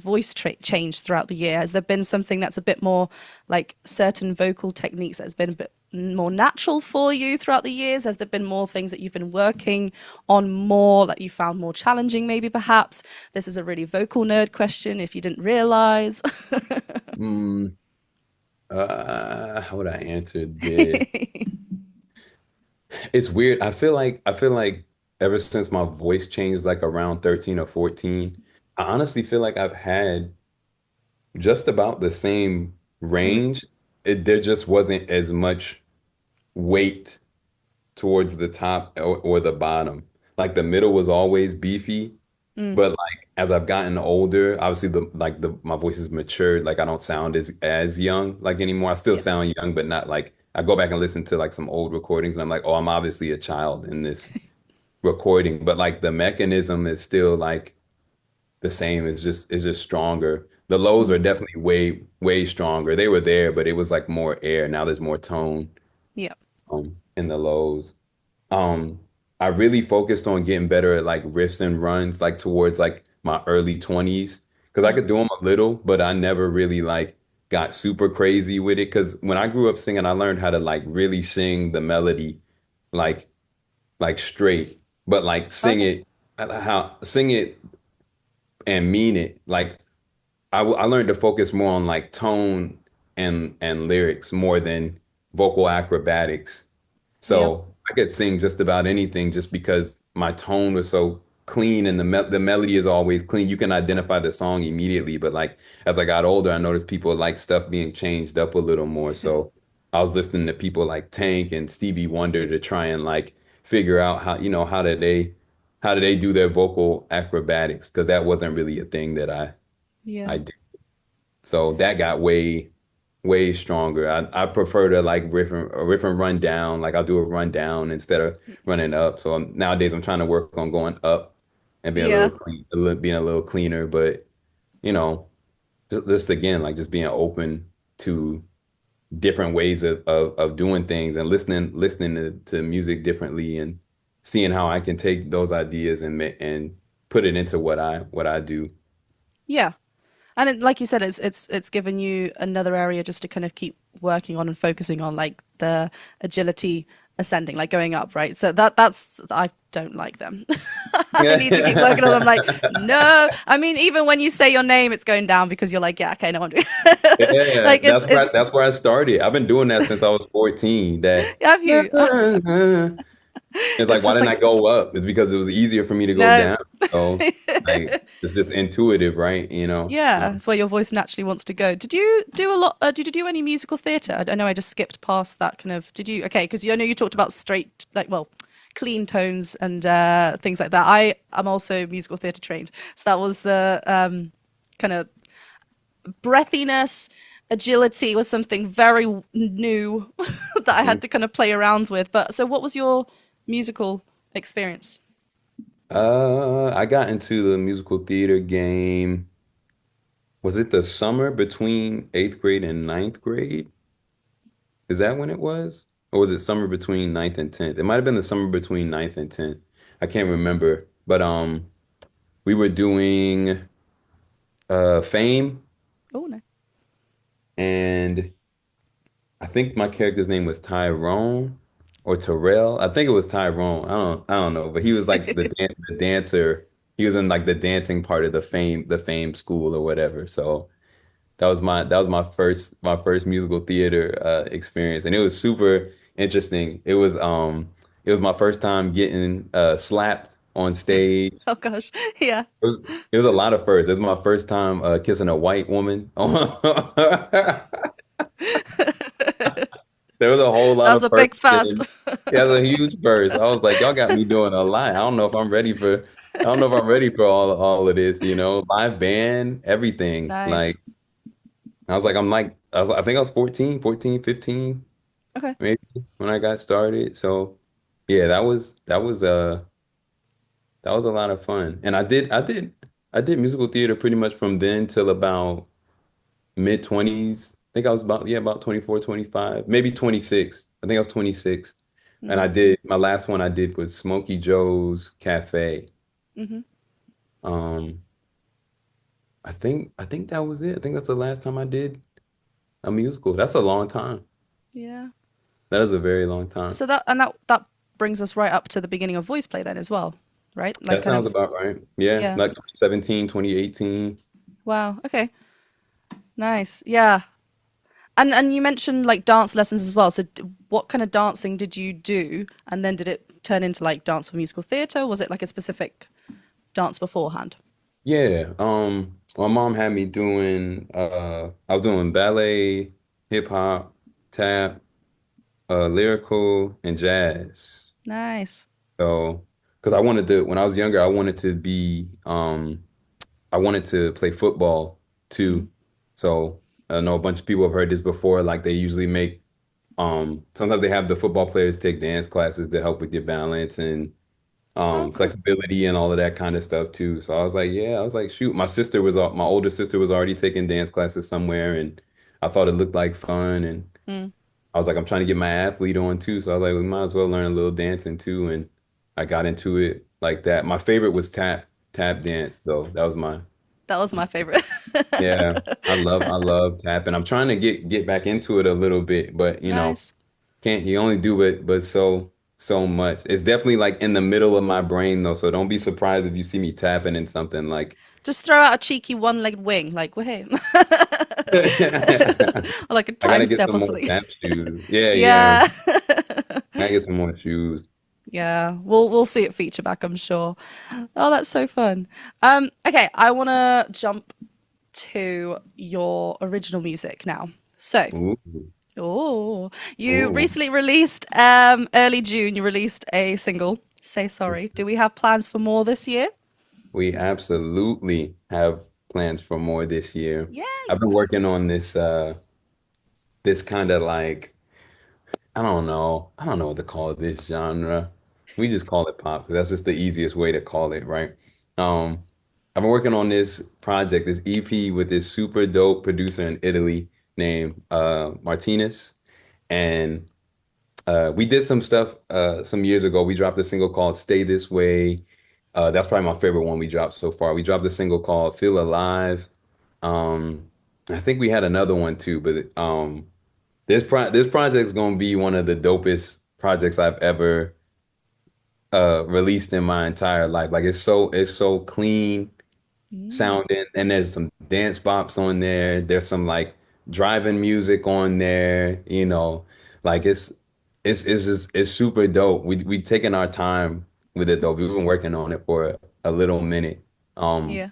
change throughout the year? Has there been something that's a bit more like certain vocal techniques that has been a bit more natural for you throughout the years? Has there been more things that you've been working on more that you found more challenging, maybe perhaps? This is a really vocal nerd question if you didn't realize. Mm, how would I answer this? It's weird. I feel like ever since my voice changed like around 13 or 14, I honestly feel like I've had just about the same Mm, range. There just wasn't as much weight towards the top or the bottom. Like the middle was always beefy, mm, but as I've gotten older, obviously the my voice has matured. Like I don't sound as young like anymore. I still Yeah. sound young, but not like I go back and listen to like some old recordings and I'm like, oh, I'm obviously a child in this recording, but like the mechanism is still like the same. It's just stronger. The lows are Mm. definitely way stronger. They were there, but it was like more air. Now there's more tone Yeah. in the lows. Um, I really focused on getting better at like riffs and runs like towards like my early 20s because I Mm. could do them a little, but I never really like got super crazy with it because when I grew up singing, I learned how to like really sing the melody like straight, but like Okay. sing it and mean it. Like I learned to focus more on like tone and lyrics more than vocal acrobatics. Yeah. So I could sing just about anything just because my tone was so clean and the melody is always clean. You can identify the song immediately, but like as I got older, I noticed people like stuff being changed up a little more. So I was listening to people like Tank and Stevie Wonder to try and like figure out how, how did they do their vocal acrobatics? Because that wasn't really a thing that Yeah. I did. So that got way stronger. I prefer to like riff and run down. Like I'll do a run down instead of running up. So nowadays I'm trying to work on going up and being a little Yeah. clean, being a little cleaner. But you know, just again, like just being open to different ways of doing things and listening to music differently and seeing how I can take those ideas and put it into what I do. Yeah. And like you said, it's given you another area just to kind of keep working on and focusing on, like the agility ascending, like going up, right? So that's I don't like them. I need to keep working on them. Like, no, I mean, even when you say your name, it's going down because you're like, yeah, okay, no, I'm doing. Yeah, Like it's that's where I started. I've been doing that since I was 14. That have you? it's like, It's why just didn't like I go up? It's because it was easier for me to go no. down. So like it's just intuitive, right? You know? Yeah, it's where your voice naturally wants to go. Did you do a lot? Did you do any musical theatre? I know I just skipped past that kind of. Did you? Okay, because I know you talked about straight, like, well, clean tones and things like that. I am also musical theatre trained, so that was the kind of breathiness, agility was something very new that I had to kind of play around with. But so, what was your musical experience? I got into the musical theater game. Was it the summer between eighth grade and ninth grade? Is that when it was? Or was it summer between ninth and 10th? It might have been the summer between ninth and 10th. I can't remember. But we were doing Fame Oh no. and I think my character's name was Tyrone or Terrell. I think it was Tyrone. I don't know, but he was like the dancer. He was in like the dancing part of the Fame school or whatever. So that was my first musical theater experience, and it was super interesting. It was my first time getting slapped on stage. Oh gosh. Yeah. It was a lot of firsts. It was my first time kissing a white woman. There was a whole That lot was of a firsts. big first. And yeah, it was a huge burst. I was like, y'all got me doing a lot. I don't know if I'm ready for all of this, live band, everything. Nice. Like I think I was 14, 15, Okay. maybe when I got started. So yeah, that was a lot of fun. And I did musical theater pretty much from then till about mid 20s. I think I was about 24, 25, maybe 26. I think I was 26. And Mm. my last one I did was Smokey Joe's Cafe. Hmm. Um, I think that was it. I think that's the last time I did a musical. That's a long time. Yeah. That is a very long time. So that brings us right up to the beginning of VoicePlay then as well, right? Like That kind sounds of about right. Yeah, yeah. like 2017, 2018. Wow. Okay. Nice. Yeah. And you mentioned like dance lessons as well. So what kind of dancing did you do? And then did it turn into like dance for musical theatre? Was it like a specific dance beforehand? Yeah, my mom had me doing I was doing ballet, hip hop, tap, lyrical, and jazz. Nice. So, because I wanted to, when I was younger, I wanted to be I wanted to play football Mm. too. So I know a bunch of people have heard this before. Like they usually make sometimes they have the football players take dance classes to help with your balance and Oh, cool. flexibility and all of that kind of stuff too. So I was like, yeah, I was like, shoot, my older sister was already taking dance classes somewhere, and I thought it looked like fun, and Mm. I was like, I'm trying to get my athlete on too. So I was like, we might as well learn a little dancing too, and I got into it like that. My favorite was tap dance though. That was my That was my favorite. yeah. I love tap, and I'm trying to get back into it a little bit, but Nice. can't you only do it but so much. It's definitely like in the middle of my brain though, so don't be surprised if you see me tapping in something like Just throw out a cheeky one-legged wing, like, hey. I Or like a gotta time get step some or more something. tap shoes. Yeah, yeah. Yeah. I gotta get some more shoes. Yeah, we'll see it feature back, I'm sure. Oh, that's so fun. Okay, I want to jump to your original music now. So, Ooh, oh, you ooh. recently released early June. You released a single. Say sorry. Do we have plans for more this year? We absolutely have plans for more this year. Yay! I've been working on this kind of like I don't know what to call this genre. We just call it pop 'cause that's just the easiest way to call it, right? Um, I've been working on this project, this EP with this super dope producer in Italy named Martinez. And we did some stuff some years ago. We dropped a single called Stay This Way. That's probably my favorite one we dropped so far. We dropped a single called Feel Alive. I think we had another one too, but this project's gonna be one of the dopest projects I've ever released in my entire life. Like it's so clean Mm, sounding, and there's some dance bops on there. There's some like driving music on there. Like it's super dope. We taken our time with it though. We've been working on it for a little minute. Um, yeah,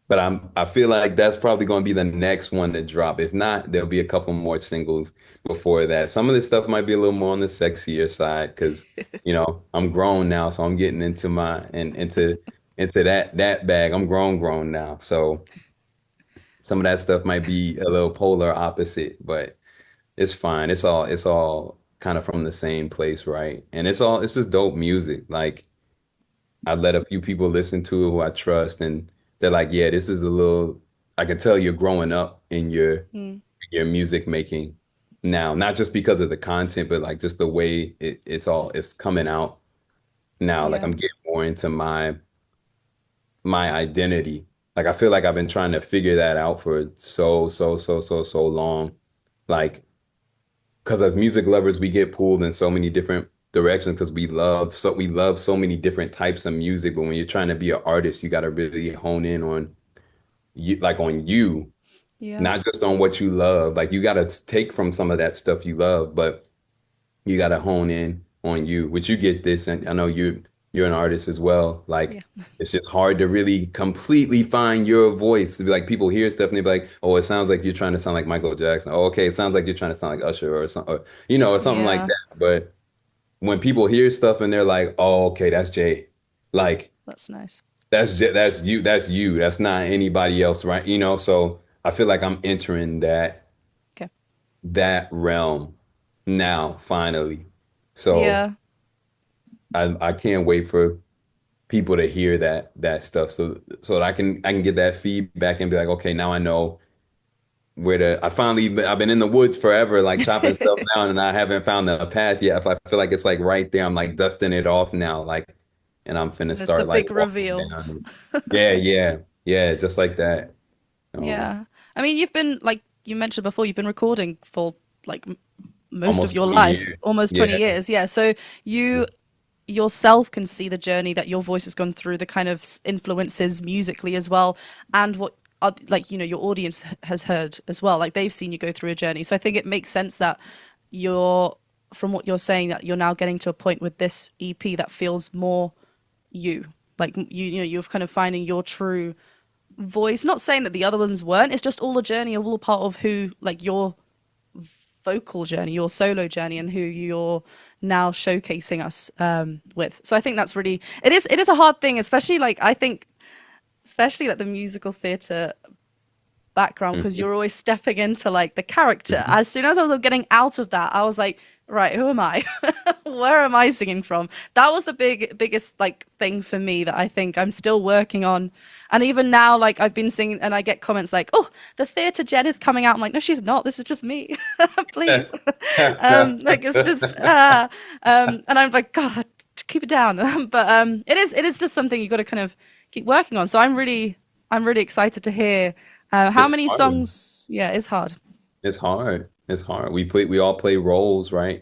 but I feel like that's probably going to be the next one to drop. If not, there'll be a couple more singles before that. Some of this stuff might be a little more on the sexier side because, I'm grown now, so I'm getting into into that bag. I'm grown now. So some of that stuff might be a little polar opposite, but it's fine. It's all kind of from the same place, right? And it's just dope music. Like I let a few people listen to it who I trust, and they're like, "Yeah, this is a little." I can tell you're growing up in mm, your music making now, not just because of the content, but like just the way it's coming out now. Like yeah, I'm getting more into my identity. Like I feel like I've been trying to figure that out for so long. Like because as music lovers, we get pulled in so many different directions because we love so many different types of music. But when you're trying to be an artist, you got to really hone in on you, yeah. not just on what you love. Like you got to take from some of that stuff you love, but you got to hone in on you, which you get this, and I know you're an artist as well. Like Yeah. it's just hard to really completely find your voice. To be like people hear stuff and they be like, "Oh, it sounds like you're trying to sound like Michael Jackson." Oh, okay, it sounds like you're trying to sound like Usher or something, or something like Yeah, that. But when people hear stuff and they're like, "Oh, okay, that's Jay," like that's nice. that's you, that's not anybody else, right? So I feel like I'm entering Okay. that realm now, finally. So Yeah. I can't wait for people to hear that stuff so that I can get that feedback and be like, okay, now I know I've been in the woods forever, like chopping stuff down, and I haven't found a path yet. If I feel like it's like right there, I'm like dusting it off now, like, and I'm finna And it's the start like big walking reveal. down. Yeah, yeah, yeah, just like that. Um, Yeah. I mean, you've been, like you mentioned before, you've been recording for like most of Almost your 20 life, years. almost 20 Yeah. years. Yeah. So you yourself can see the journey that your voice has gone through, the kind of influences musically as well, and what like your audience has heard as well. Like they've seen you go through a journey. So I think it makes sense that you're from what you're saying that you're now getting to a point with this EP that feels more you. Like you're kind of finding your true voice. Not saying that the other ones weren't. It's just all a journey, all a part of who like your vocal journey, your solo journey, and who you're now showcasing us with. So I think that's really it is a hard thing, especially like I think especially like the musical theatre background, because Mhm. you're always stepping into like the character. Mhm. As soon as I was getting out of that, I was like, right, who am I? Where am I singing from? That was the biggest like thing for me that I think I'm still working on. And even now, like I've been singing and I get comments like, oh, the theatre Jen is coming out. I'm like, no, she's not. This is just me. Please. Like it's just and I'm like, God, keep it down. But it is just something you got to kind of keep working on. So I'm really excited to hear how It's many hard. songs. Yeah, it's hard. It's hard. It's hard. We all play roles, right?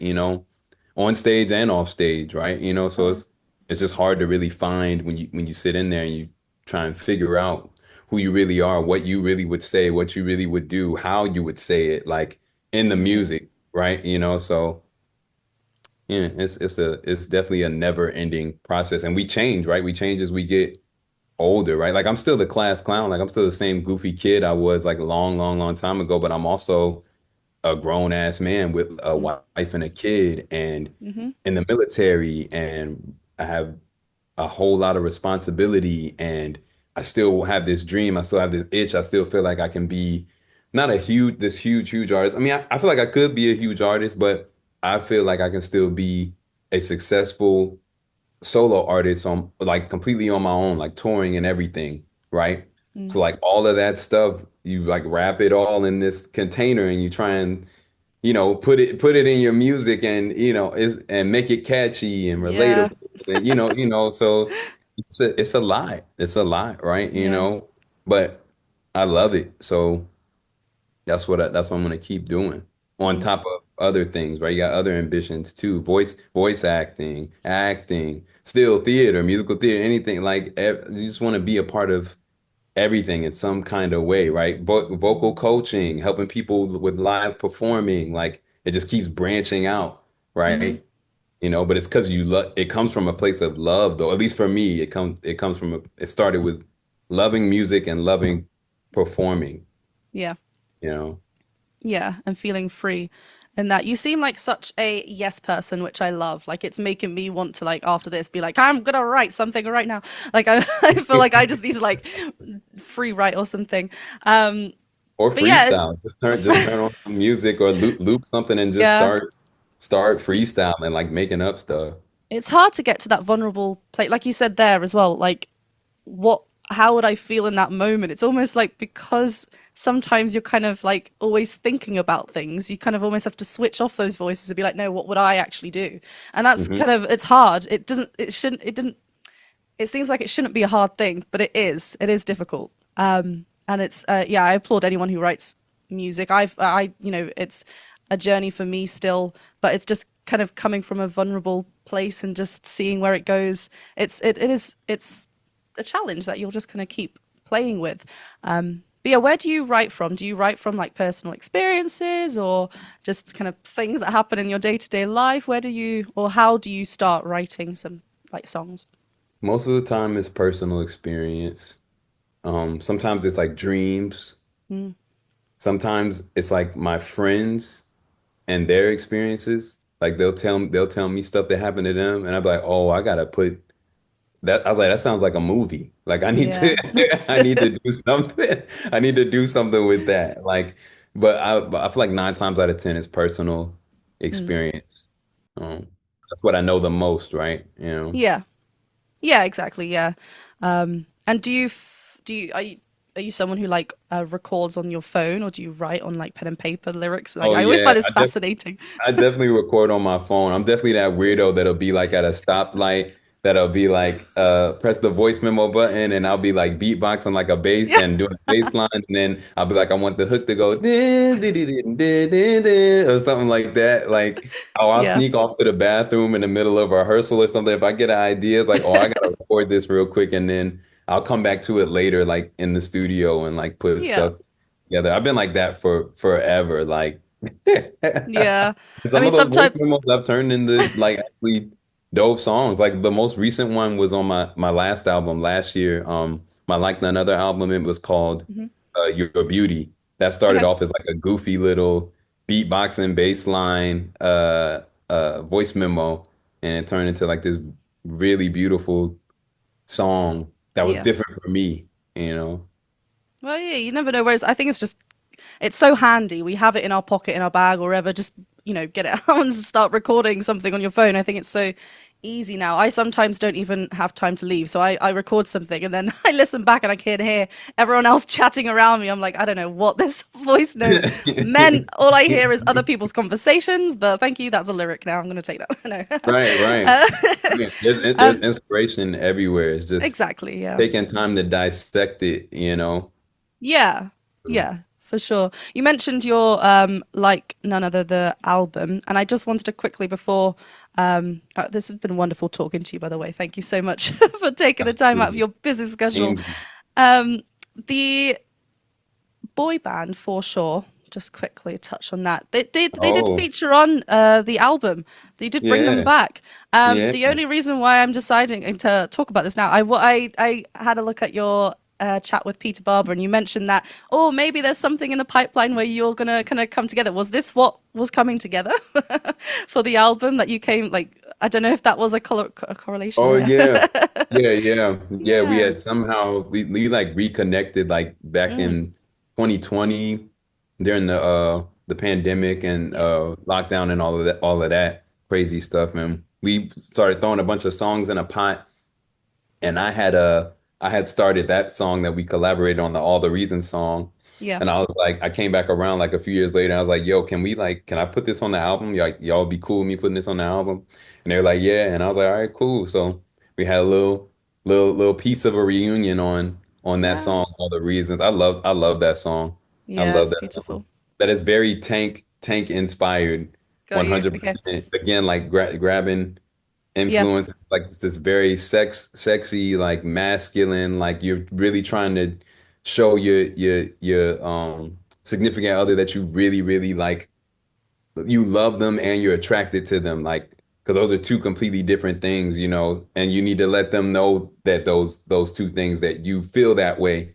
On stage and off stage, right? So Mm. it's just hard to really find when you sit in there and you try and figure out who you really are, what you really would say, what you really would do, how you would say it, like in the Mm. music, right? So yeah, it's definitely a never ending process. And we change, right? We change as we get older, right? Like I'm still the class clown, like I'm still the same goofy kid I was like a long, long, long time ago, but I'm also a grown ass man with a Mm. wife and a kid and Mm-hmm. in the military, and I have a whole lot of responsibility, and I still have this dream. I still have this itch. I still feel like I can be not this huge artist. I mean, I feel like I could be a huge artist, but I feel like I can still be a successful solo artist on like completely on my own, like touring and everything, right? Mm. So like all of that stuff, you like wrap it all in this container and you try and put it in your music and and make it catchy and Yeah. relatable and so it's a lot. It's a lot, right? Yeah. But I love it. So that's what I'm gonna keep doing on Mm. top of other things, right? You got other ambitions too, voice acting, still theater, musical theater, anything like you just want to be a part of everything in some kind of way, right? Vocal coaching, helping people with live performing, like it just keeps branching out, Mm-hmm. right? But it's because you love it comes from a place of love, though. At least for me, it comes from it started with loving music and loving performing, Yeah. you know. Yeah. And feeling free. And that you seem like such a yes person, which I love. Like it's making me want to like after this be like, I'm gonna write something right now. Like I feel like I just need to like free write or something. Um, Or but yeah, it's freestyle. Just turn on some music or loop something and just yeah. start freestyling, like making up stuff. It's hard to get to that vulnerable place, like you said there as well. Like what how would I feel in that moment? It's almost like because sometimes you're kind of like always thinking about things, you kind of almost have to switch off those voices and be like, no, what would I actually do? And that's Hmm. kind of it's hard. It seems like it shouldn't be a hard thing, but it is difficult. And it's yeah, I applaud anyone who writes music. It's a journey for me still, but it's just kind of coming from a vulnerable place and just seeing where it goes. It's a challenge that you'll just kind of keep playing with. But yeah, where do you write from? Do you write from like personal experiences or just kind of things that happen in your day to day life? Where do you or how do you start writing some like songs? Most of the time it's personal experience. Sometimes it's like dreams. Mm. Sometimes it's like my friends and their experiences. Like they'll tell me stuff that happened to them, and I'll be like, oh, I gotta put that. I was like, that sounds like a movie. Like I need Yeah. to, I need to do something. I need to do something with that. Like, but I feel like 9 times out of 10 is personal Mm. experience. That's what I know the most, right? Yeah. Yeah, exactly. Yeah. And are you someone who like records on your phone or do you write on like pen and paper lyrics? Like Oh I always yeah, find this fascinating. I definitely record on my phone. I'm definitely that weirdo that'll be like at a stoplight, that'll be like press the voice memo button and I'll be like beatboxing like a bass Yeah. and doing a bass line and then I'll be like I want the hook to go "Din, din, din, din, din, din, din," or something like that. Like I'll Yeah. sneak off to the bathroom in the middle of a rehearsal or something. If I get an idea, it's like, oh, I gotta record this real quick and then I'll come back to it later, like in the studio and like put Yeah. stuff together. I've been like that for forever. Like Yeah. I some mean of those voice sometimes memos I've turned into like actually dope songs. Like the most recent one was on my last album last year. My Like None Other album. It was called Mhm. Your Beauty. That started Okay. off as like a goofy little beatboxing bass line voice memo, and it turned into like this really beautiful song that was Yeah. different for me. you know. Well, yeah, you never know. Whereas I think it's so handy. We have it in our pocket, in our bag, or wherever. Just get it out and start recording something on your phone. I think it's so easy now. I sometimes don't even have time to leave, so I record something and then I listen back and I can hear everyone else chatting around me. I'm like, I don't know what this voice note meant. All I hear is other people's conversations. But thank you. That's a lyric now. I'm gonna take that. No. Right, right. uh, Yeah, there's um, inspiration everywhere. It's just exactly. Yeah. taking time to dissect it, you know. Yeah, Mm. yeah, for sure. You mentioned your like none other the album, and I just wanted to quickly before this has been wonderful talking to you, by the way. Thank you so much for taking the time out of Absolutely. your busy schedule. Angie. Um, the boy band for sure. Just quickly touch on that. They did Oh, feature on the album. They did bring them yeah, back. yeah. The only reason why I'm deciding to talk about this now, I had a look at your chat with Peter Barber, and you mentioned that maybe there's something in the pipeline where you're gonna kind of come together. Was this what was coming together for the album that you came like? I don't know if that was a correlation Oh there. yeah. Yeah, yeah. Yeah, we Yeah. had somehow we like reconnected like back Mm, in 2020 during the pandemic and yeah. lockdown and all of that crazy stuff, and we started throwing a bunch of songs in a pot. And I had started that song that we collaborated on, the All the Reasons song. Yeah. And I was like, I came back around like a few years later and I was like, yo, can I put this on the album? Like, y'all be cool with me putting this on the album? And they were like, yeah. And I was like, all right, cool. So we had a little piece of a reunion on that Yeah. song, All the Reasons. I love that song. I Yeah. love It's that song. beautiful. That is very Tank inspired, Got you. Okay. 100%. Again, like grabbing Yeah. influence, like this very sexy, like masculine, like you're really trying to show your significant other that you really like, you love them and you're attracted to them, like because those are two completely different things, and you need to let them know that those two things, that you feel that way,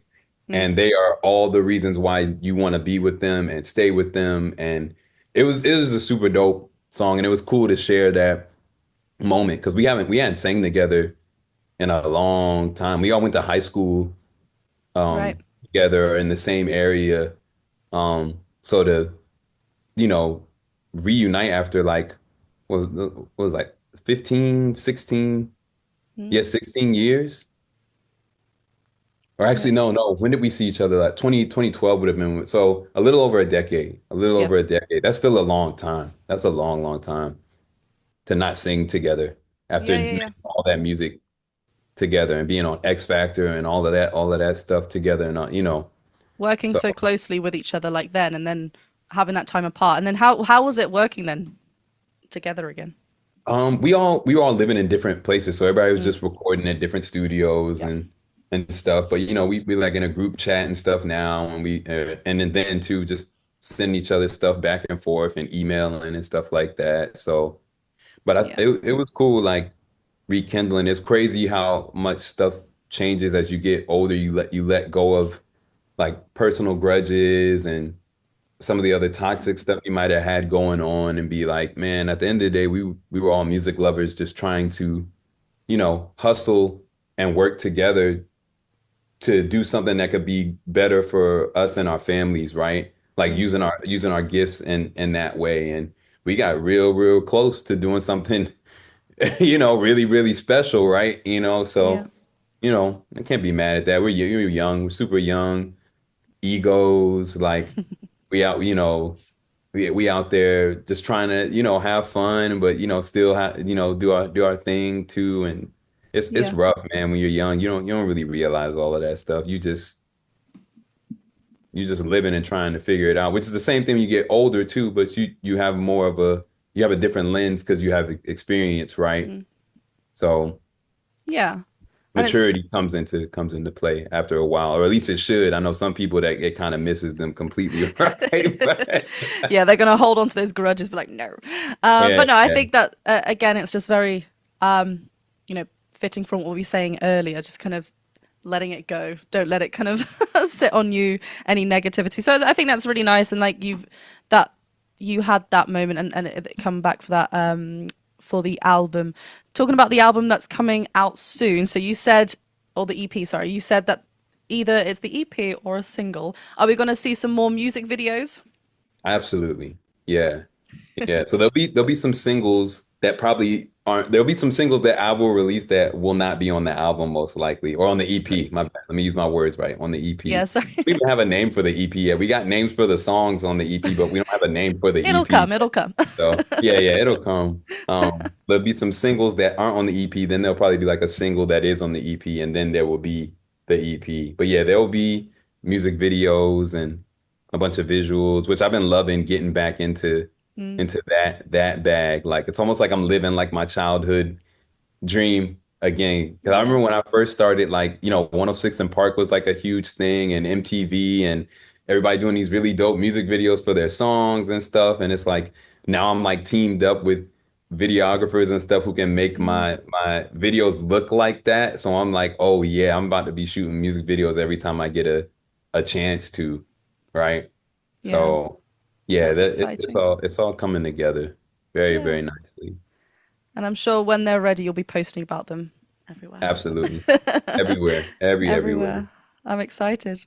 Mm, and they are all the reasons why you want to be with them and stay with them. And it was a super dope song, and it was cool to share that moment because we hadn't sang together in a long time. We all went to high school right. together in the same area. So to, you know, reunite after like what was like 15, 16, Mm, yeah, 16 years. Or actually yes. no, when did we see each other? Like 2012 would have been, so a little over a decade. A little Yeah. over a decade. That's still a long time. That's a long time to not sing together after Yeah. Yeah. making Yeah. all that music together and being on X Factor and all of that stuff together, and Working so so closely with each other like then, and then having that time apart, and then how was it working then together again? we were all living in different places, so everybody was Mm, just recording at different studios yeah. and stuff. But we like in a group chat and stuff now, and then too just sending each other stuff back and forth and emailing and stuff like that. So, but Yeah. it was cool, like rekindling. It's crazy how much stuff changes as you get older. You let go of like personal grudges and some of the other toxic stuff you might have had going on, and be like, man, at the end of the day, we were all music lovers just trying to, hustle and work together to do something that could be better for us and our families, right? Like Mm, using our gifts in that way. And we got real close to doing something, really, really special, right? yeah. So, I can't be mad at that. We're young, we're super young, egos, like we out, we out there just trying to, have fun, but still do our thing too. And it's Yeah. rough, man, when you're young. You don't really realize all of that stuff. You just living and trying to figure it out, which is the same thing when you get older too, but you have a different lens because you have experience, right? Mm, So yeah. And it's maturity comes into play after a while, or at least it should. I know some people that it kind of misses them completely, right? But yeah, they're gonna hold on to those grudges, but like no. yeah, But no, I yeah. think that again, it's just very you know fitting from what we were saying earlier. Just kind of letting it go. Don't let it kind of sit on you any negativity. So I think that's really nice, and like that you had that moment, and it come back for that for the album. Talking about the album that's coming out soon. So you said, or the EP, sorry, you said that either it's the EP or a single. Are we going to see some more music videos? Absolutely. Yeah. Yeah. So there'll be some singles that probably aren't there'll be some singles that I will release that will not be on the album most likely or on the EP. My bad. Let me use my words right. On the Yeah, EP. sorry. We don't have a name for the EP yet. We got names for the songs on the EP, but we don't have a name for the It'll EP. come. It'll come. So yeah, yeah, it'll come. There'll be some singles that aren't on the EP, then there'll probably be like a single that is on the EP, and then there will be the EP. But yeah, there will be music videos and a bunch of visuals, which I've been loving getting back Mm, into that bag. Like it's almost like I'm living like my childhood dream again. Because I yeah. remember when I first started, like, 106 in Park was like a huge thing and MTV and everybody doing these really dope music videos for their songs and stuff. And it's like now I'm like teamed up with videographers and stuff who can make Mm, my videos look like that. So I'm like, oh yeah, I'm about to be shooting music videos every time I get a chance to, right? yeah. So yeah, That's that it's exciting. all coming together very, Yeah. very nicely. And I'm sure when they're ready, you'll be posting about them everywhere. Absolutely. Everywhere. Everywhere. Everywhere. I'm excited.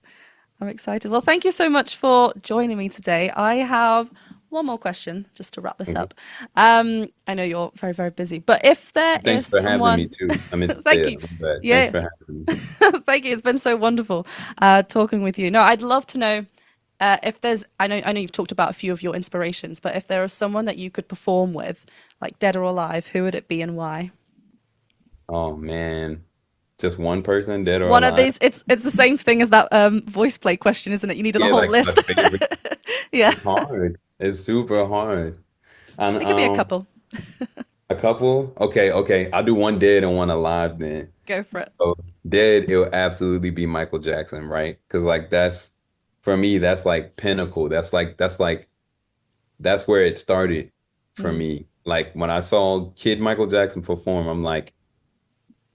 I'm excited. Well, thank you so much for joining me today. I have one more question just to wrap this Mhm. up. I know you're very, very busy, but if there is Thanks for having me someone, too. I meant to say thank you. that. My bad. Thanks Yeah, for having me. thank you. It's been so wonderful talking with you. No, I'd love to know if there's. I know you've talked about a few of your inspirations, but if there is someone that you could perform with, like dead or alive, who would it be and why? Oh man. Just one person, dead or One of alive? these. It's the same thing as that voice play question, isn't it? You needed a Yeah, whole like my list. favorite. Yeah, It's hard. It's super hard. And it could be a couple. a couple? Okay, okay. I'll do one dead and one alive then. Go for it. So dead, it'll absolutely be Michael Jackson, right? Because like that's for me, that's like pinnacle. That's where it started for Mm. me. Like when I saw Kid Michael Jackson perform, I'm like,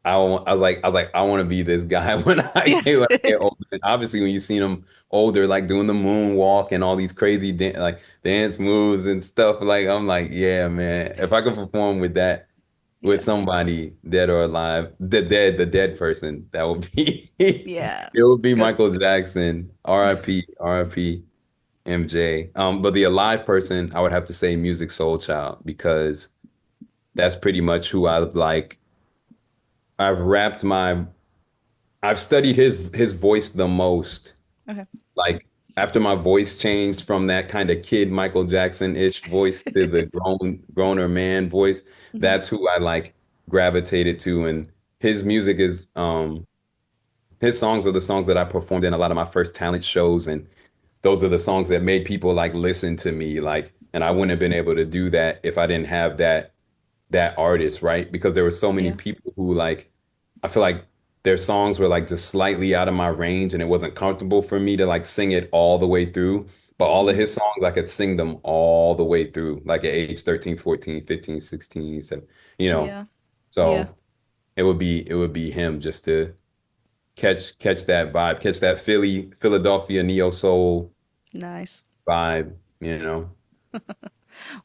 I want to be this guy Yeah. when I get older. And obviously, when you seen him older, like doing the moonwalk and all these crazy like dance moves and stuff, like I'm like, yeah, man. If I could perform with that with Yeah. somebody dead or alive, the dead person, that would be it Yeah. would be Good. Michael Jackson, R.I.P. MJ. But the alive person, I would have to say Music Soul Child because that's pretty much who I like. I've wrapped my I've studied his voice the most. Okay. Like after my voice changed from that kind of kid Michael Jackson-ish voice to the growner man voice, Hmm. that's who I like gravitated to. And his music is his songs are the songs that I performed in a lot of my first talent shows, and those are the songs that made people like listen to me. Like, and I wouldn't have been able to do that if I didn't have that artist, right? Because there were so many Yeah. people who like I feel like their songs were like just slightly out of my range and it wasn't comfortable for me to like sing it all the way through. But all of Hmm. his songs, I could sing them all the way through, like at age 13, 14, 15, 16, 17, you know. Yeah. Yeah. So it would be him just to catch that vibe, catch that Philadelphia neo soul Nice. vibe, you know.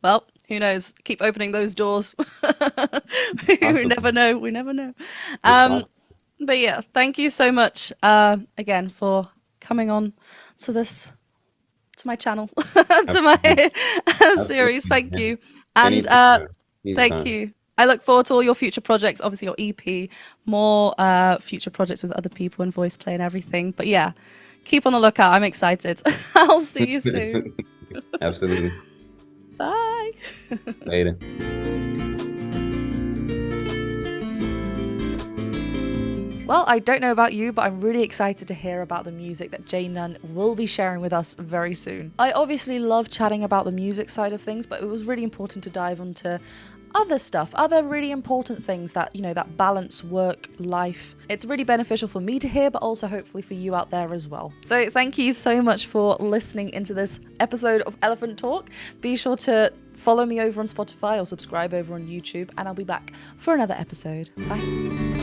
Well, who knows? Keep opening those doors. We never Possible. know. We never know. It's Um, possible. but yeah, thank you so much again for coming on to this to my channel to Absolutely. my series. Absolutely, Thank man. you, and Anytime. thank Anytime. you. I look forward to all your future projects. Obviously, your EP, more future projects with other people and voice play and everything. But yeah, keep on the lookout. I'm excited. I'll see you soon. Absolutely. Bye. Later. Well, I don't know about you, but I'm really excited to hear about the music that J.None will be sharing with us very soon. I obviously love chatting about the music side of things, but it was really important to dive into other stuff, other really important things that, that balance work, life. It's really beneficial for me to hear, but also hopefully for you out there as well. So thank you so much for listening into this episode of Elephant Talk. Be sure to follow me over on Spotify or subscribe over on YouTube, and I'll be back for another episode. Bye.